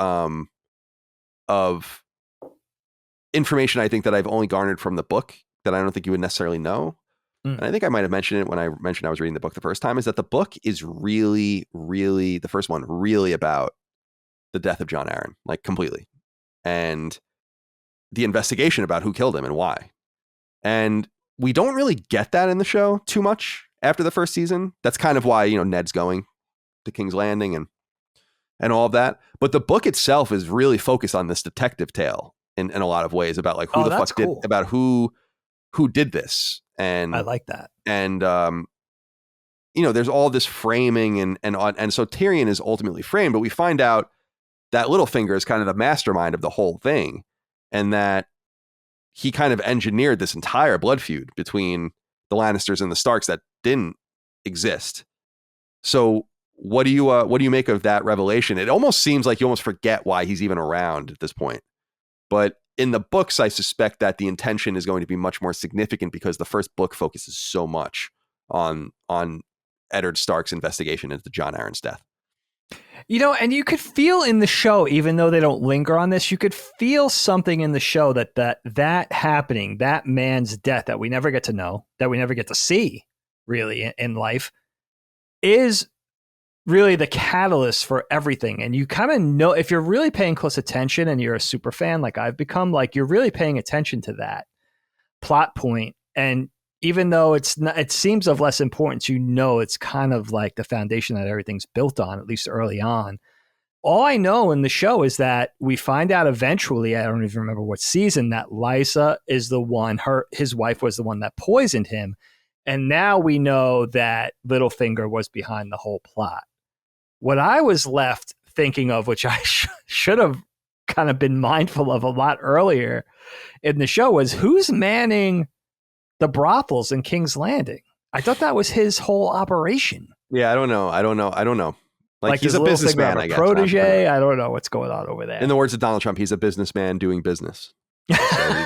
information I think that I've only garnered from the book that I don't think you would necessarily know. And I think I might have mentioned it when I mentioned I was reading the book the first time, is that the book is really, really, the first one, really about the death of Jon Arryn, like completely. And the investigation about who killed him and why. And we don't really get that in the show too much after the first season. That's kind of why, you know, Ned's going to King's Landing and all of that. But the book itself is really focused on this detective tale in a lot of ways about like who the fuck did, about who did this. And I like that. And, you know, there's all this framing and so Tyrion is ultimately framed, but we find out that Littlefinger is kind of the mastermind of the whole thing, and that he kind of engineered this entire blood feud between the Lannisters and the Starks that didn't exist. So what do you make of that revelation? It almost seems like you almost forget why he's even around at this point. But in the books, I suspect that the intention is going to be much more significant because the first book focuses so much on Eddard Stark's investigation into Jon Arryn's death. And you could feel in the show, even though they don't linger on this, you could feel something in the show that happening, that man's death that we never get to know, that we never get to see really in life, is really the catalyst for everything. And you kind of know, if you're really paying close attention and you're a super fan like I've become, like you're really paying attention to that plot point. And even though it seems of less importance, it's kind of like the foundation that everything's built on, at least early on. All I know in the show is that we find out eventually, I don't even remember what season, that Lysa is the one, his wife was the one that poisoned him. And now we know that Littlefinger was behind the whole plot. What I was left thinking of, which I should have kind of been mindful of a lot earlier in the show, was who's manning the brothels in King's Landing? I thought that was his whole operation. Yeah, I don't know. Like he's a businessman, I guess. Protege. I don't know what's going on over there. In the words of Donald Trump, he's a businessman doing business. So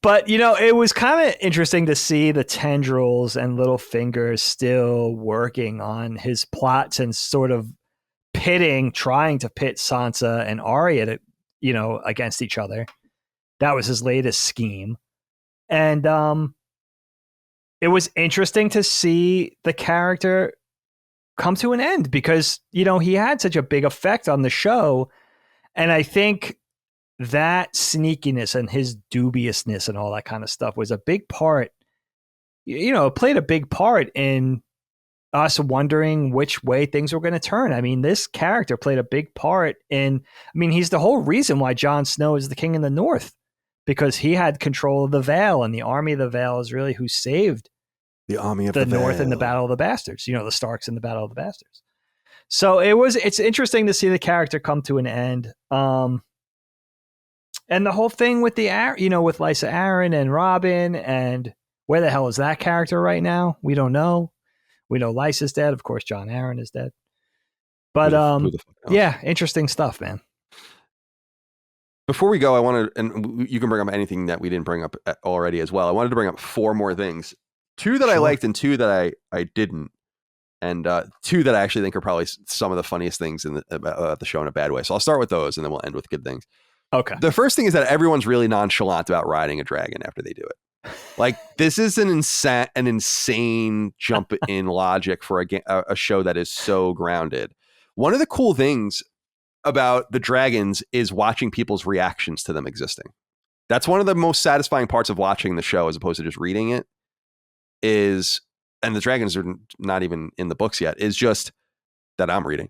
But, it was kind of interesting to see the tendrils and Littlefinger still working on his plots and sort of trying to pit Sansa and Arya against each other. That was his latest scheme. And it was interesting to see the character come to an end because, he had such a big effect on the show. And I think that sneakiness and his dubiousness and all that kind of stuff was a big part, played a big part in us wondering which way things were going to turn. I mean, this character played a big part he's the whole reason why Jon Snow is the king in the North, because he had control of the Vale, and the army of the Vale is really who saved the army of the North Vale. in the Battle of the Bastards, the Starks in the Battle of the Bastards. So it's interesting to see the character come to an end. And the whole thing with with Lysa Arryn and Robin, and where the hell is that character right now? We don't know. We know Lysa's dead. Of course, Jon Arryn is dead. But yeah, interesting stuff, man. Before we go, I want to, and you can bring up anything that we didn't bring up already as well. I wanted to bring up 4 more things. 2 that I liked and 2 that I didn't. And 2 that I actually think are probably some of the funniest things about the show in a bad way. So I'll start with those and then we'll end with good things. Okay. The first thing is that everyone's really nonchalant about riding a dragon after they do it. Like, this is an insane jump in logic for a show that is so grounded. One of the cool things about the dragons is watching people's reactions to them existing. That's one of the most satisfying parts of watching the show as opposed to just reading it and the dragons are not even in the books yet, is just that I'm reading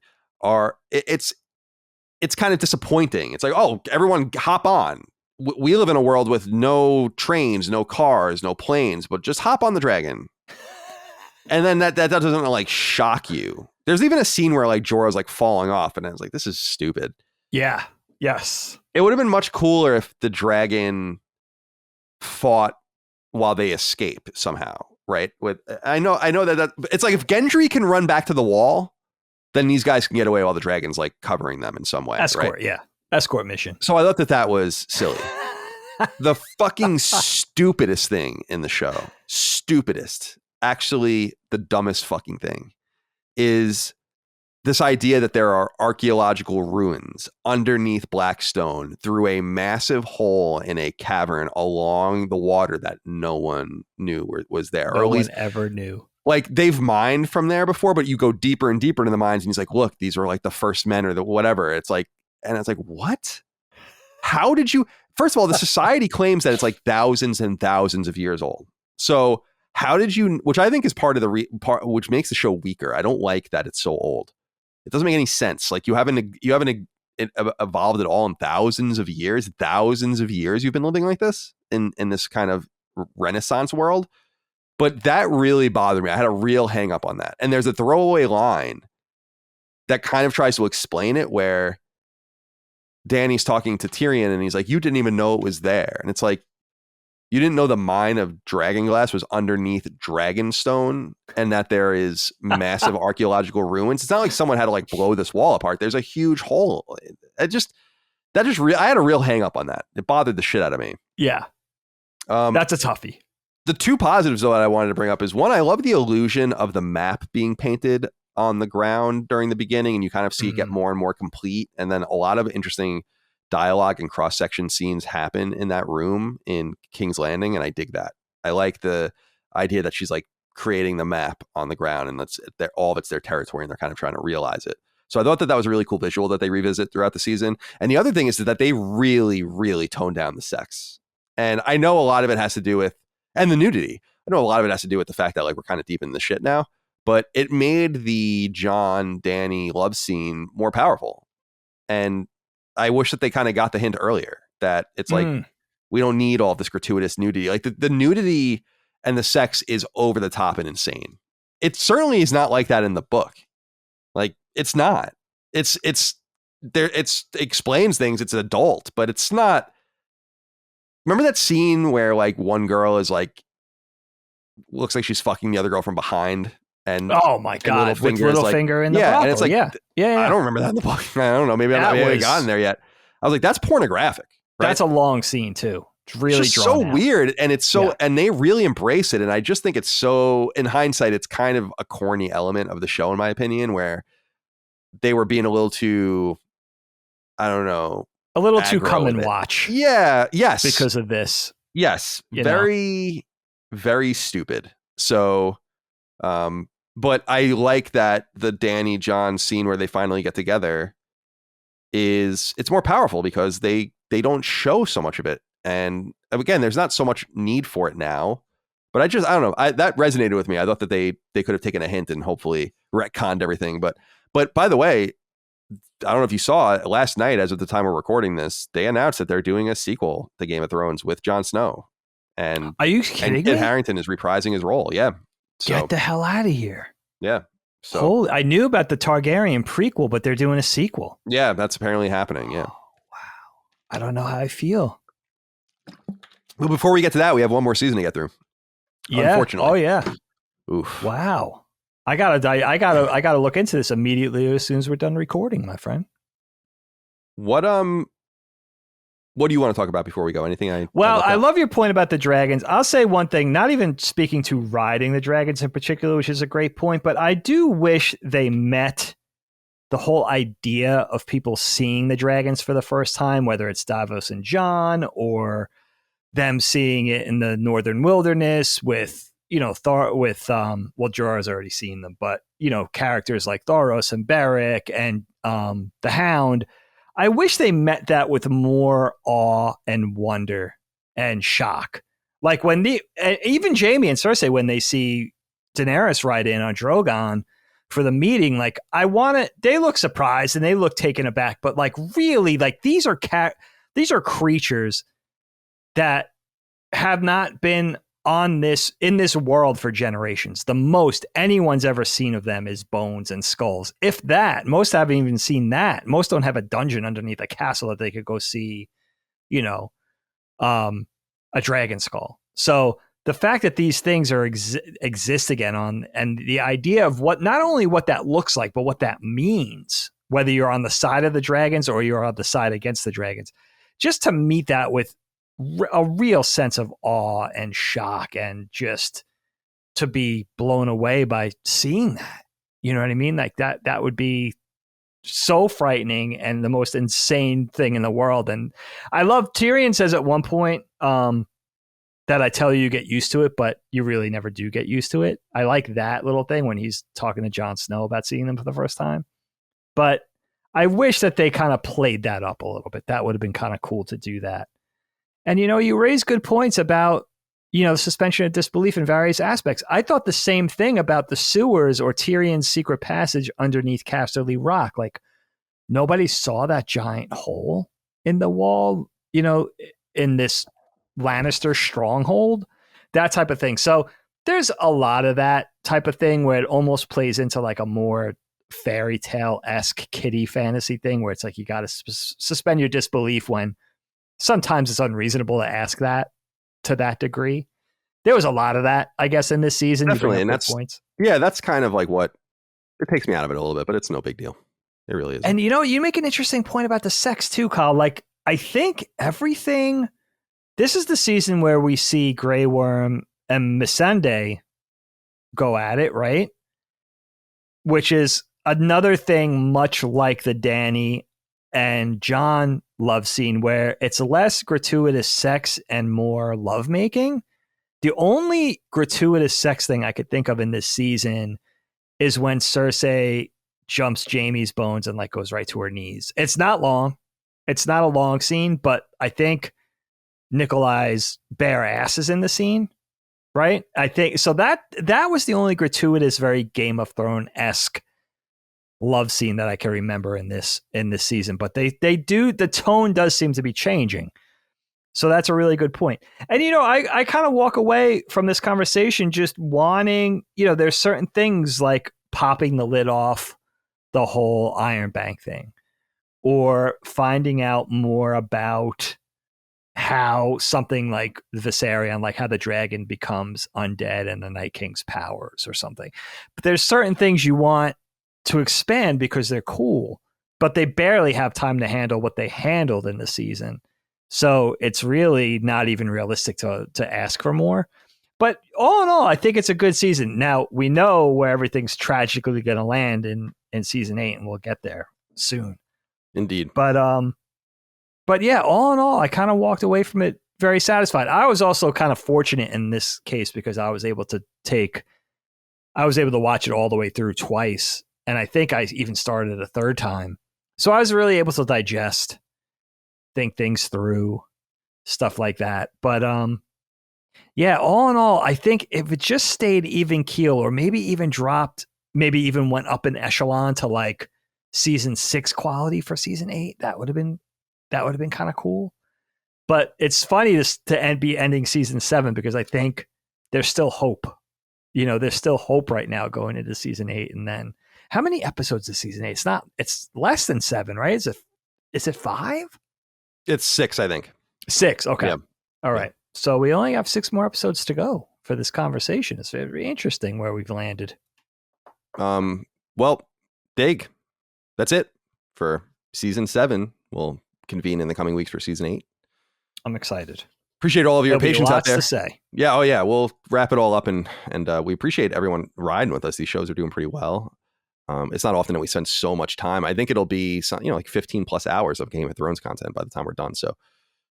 it's kind of disappointing. It's like, oh, everyone hop on. We live in a world with no trains, no cars, no planes, but just hop on the dragon. And then that doesn't like shock you. There's even a scene where like Jorah's like falling off and I was like, this is stupid. Yeah. Yes. It would have been much cooler if the dragon fought while they escape somehow, right? I know that it's like if Gendry can run back to the wall, then these guys can get away while the dragon's like covering them in some way. Escort, right? Yeah. Escort mission. So I thought that was silly. The fucking stupidest thing in the show, actually the dumbest fucking thing, is this idea that there are archaeological ruins underneath Blackstone through a massive hole in a cavern along the water that no one knew was there. No one ever knew. Like, they've mined from there before, but you go deeper and deeper into the mines and he's like, look, these are like the first men or the whatever. It's like, what? How did you? First of all, the society claims that it's like thousands and thousands of years old. So how did you, which I think is part of the part, which makes the show weaker. I don't like that it's so old. It doesn't make any sense. Like, you haven't evolved at all in thousands of years. You've been living like this in this kind of Renaissance world. But that really bothered me. I had a real hang up on that. And there's a throwaway line that kind of tries to explain it where Dany's talking to Tyrion and he's like, you didn't even know it was there. And it's like, You didn't know the mine of Dragonglass was underneath Dragonstone, and that there is massive archaeological ruins. It's not like someone had to like blow this wall apart. There's a huge hole. I had a real hang up on that. It bothered the shit out of me. Yeah. That's a toughie. The two positives though that I wanted to bring up is one, I love the illusion of the map being painted on the ground during the beginning, and you kind of see it get more and more complete. And then a lot of interesting dialogue and cross-section scenes happen in that room in King's Landing, and I dig that. I like the idea that she's like creating the map on the ground, and all of it's their territory, and they're kind of trying to realize it. So I thought that was a really cool visual that they revisit throughout the season. And the other thing is that they really, really tone down the sex. And I know a lot of it has to do with, and the nudity. I know a lot of it has to do with the fact that like we're kind of deep in the shit now, but it made the Jon Dany love scene more powerful. And I wish that they kind of got the hint earlier that it's like, we don't need all this gratuitous nudity. Like the nudity and the sex is over the top and insane. It certainly is not like that in the book. Like it's not, it's there. It explains things. It's adult, but it's not. Remember that scene where like one girl is like, looks like she's fucking the other girl from behind. And oh my God, with Littlefinger in the brothel. And it's like, yeah. I don't remember that in the book. I don't know. Maybe I haven't gotten there yet. I was like, that's pornographic. Right? That's a long scene too. It's really just so weird. And it's so, and they really embrace it. And I just think it's so, in hindsight, it's kind of a corny element of the show, in my opinion, where they were being a little too, I don't know. A little too come and watch. Yeah. Yes. Because of this. Yes. Very, very stupid. So, but I like that the Dany Jon scene where they finally get together it's more powerful because they don't show so much of it. And again, there's not so much need for it now, but I don't know. That resonated with me. I thought that they could have taken a hint and hopefully retconned everything. But by the way, I don't know if you saw it last night, as of the time we're recording this, they announced that they're doing a sequel to Game of Thrones with Jon Snow. And are you kidding me? Kit Harington is reprising his role. Yeah. So, get the hell out of here. Yeah. So I knew about the Targaryen prequel, but they're doing a sequel. Yeah, that's apparently happening. Yeah. Oh, wow. I don't know how I feel. Well, before we get to that, we have one more season to get through. Yeah. Unfortunately. Oh yeah. Oof. Wow. I gotta look into this immediately as soon as we're done recording, my friend. What do you want to talk about before we go? Anything I love your point about the dragons. I'll say one thing, not even speaking to riding the dragons in particular, which is a great point, but I do wish they met the whole idea of people seeing the dragons for the first time, whether it's Davos and Jon or them seeing it in the northern wilderness with, Jorah's already seen them, but, characters like Thoros and Beric and the Hound. I wish they met that with more awe and wonder and shock. Like when even Jaime and Cersei, when they see Daenerys ride in on Drogon for the meeting, like they look surprised and they look taken aback, but like really, like these are creatures that have not been in this world for generations. The most anyone's ever seen of them is bones and skulls. If that, most haven't even seen that. Most don't have a dungeon underneath a castle that they could go see, a dragon skull. So the fact that these things exist again and the idea of not only what that looks like, but what that means, whether you're on the side of the dragons or you're on the side against the dragons, just to meet that with a real sense of awe and shock and just to be blown away by seeing that. You know what I mean? Like that would be so frightening and the most insane thing in the world. And I love Tyrion says at one point that I tell you get used to it, but you really never do get used to it. I like that little thing when he's talking to Jon Snow about seeing them for the first time. But I wish that they kind of played that up a little bit. That would have been kind of cool to do that. And, you raise good points about, suspension of disbelief in various aspects. I thought the same thing about the sewers or Tyrion's secret passage underneath Casterly Rock. Like, nobody saw that giant hole in the wall, in this Lannister stronghold, that type of thing. So there's a lot of that type of thing where it almost plays into like a more fairy tale-esque kiddie fantasy thing where it's like you got to suspend your disbelief when sometimes it's unreasonable to ask that, to that degree. There was a lot of that, I guess, in this season. Definitely, and points. Yeah, that's kind of like what it takes me out of it a little bit, but it's no big deal. It really is. And you make an interesting point about the sex too, Kyle. Like, I think everything. This is the season where we see Grey Worm and Missandei go at it, right? Which is another thing, much like the Dany and Jon love scene, where it's less gratuitous sex and more lovemaking. The only gratuitous sex thing I could think of in this season is when Cersei jumps Jaime's bones and like goes right to her knees. It's not long. It's not a long scene, but I think Nikolai's bare ass is in the scene, right? I think so. That was the only gratuitous, very Game of Thrones-esque love scene that I can remember in this season. But they do, the tone does seem to be changing. So that's a really good point. And, I kind of walk away from this conversation just wanting, there's certain things like popping the lid off the whole Iron Bank thing, or finding out more about how something like Viserion, like how the dragon becomes undead and the Night King's powers or something. But there's certain things you want to expand because they're cool, but they barely have time to handle what they handled in the season. So it's really not even realistic to ask for more. But all in all, I think it's a good season. Now, we know where everything's tragically going to land in season 8, and we'll get there soon. Indeed. But yeah, all in all, I kind of walked away from it very satisfied. I was also kind of fortunate in this case because I was able to watch it all the way through twice. And I think I even started it a third time. So I was really able to digest, think things through, stuff like that. But yeah, all in all, I think if it just stayed even keel, or maybe even dropped, maybe even went up an echelon to like season 6 quality for season 8, that would have been kind of cool. But it's funny to be ending season 7 because I think there's still hope. There's still hope right now going into season 8. And then how many episodes is season 8? It's less than 7, right? Is it 5? It's 6, I think. 6. Okay. Yeah. All right. So we only have 6 more episodes to go for this conversation. It's very interesting where we've landed. Well, Dig, that's it for season 7. We'll convene in the coming weeks for season 8. I'm excited. Appreciate all of your There'll patience be out lots there. to say. Yeah. Oh yeah. We'll wrap it all up and we appreciate everyone riding with us. These shows are doing pretty well. It's not often that we spend so much time. I think it'll be like 15 plus hours of Game of Thrones content by the time we're done. So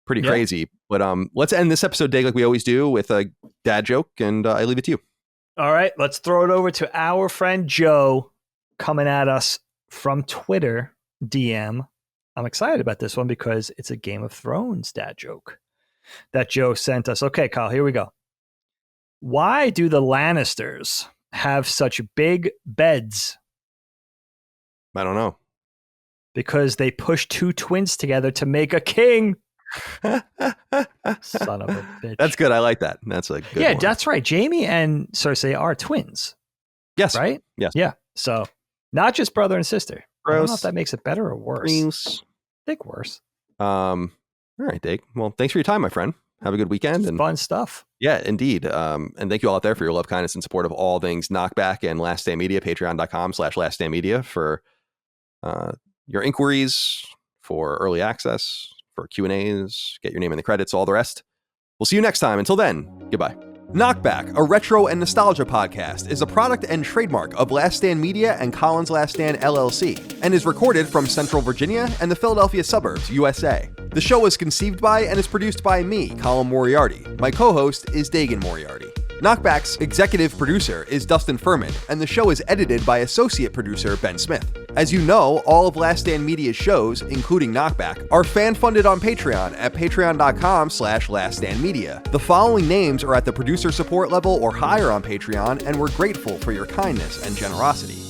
pretty crazy. But let's end this episode, Dig, like we always do, with a dad joke, and I leave it to you. All right, let's throw it over to our friend Joe, coming at us from Twitter DM. I'm excited about this one because it's a Game of Thrones dad joke that Joe sent us. Okay, Kyle, here we go. Why do the Lannisters have such big beds? I don't know. Because they push 2 twins together to make a king. Son of a bitch. That's good. I like that. That's a good one. That's right. Jaime and Cersei are twins. Yes. Right? Yes. Yeah. So not just brother and sister. Gross. I don't know if that makes it better or worse. Gross. I think worse. All right, Dig. Well, thanks for your time, my friend. Have a good weekend. And fun stuff. Yeah, indeed. And thank you all out there for your love, kindness, and support of all things KnockBack and Last Stand Media. Patreon.com/LastStandMedia for your inquiries, for early access, for Q&As, get your name in the credits, all the rest. We'll see you next time. Until then, goodbye. KnockBack, a retro and nostalgia podcast, is a product and trademark of Last Stand Media and Collins Last Stand LLC, and is recorded from Central Virginia and the Philadelphia suburbs, USA. The show was conceived by and is produced by me, Colin Moriarty. My co-host is Dagan Moriarty. KnockBack's executive producer is Dustin Furman, and the show is edited by associate producer Ben Smith. As you know, all of Last Stand Media's shows, including KnockBack, are fan-funded on Patreon at patreon.com/laststandmedia. The following names are at the producer support level or higher on Patreon, and we're grateful for your kindness and generosity.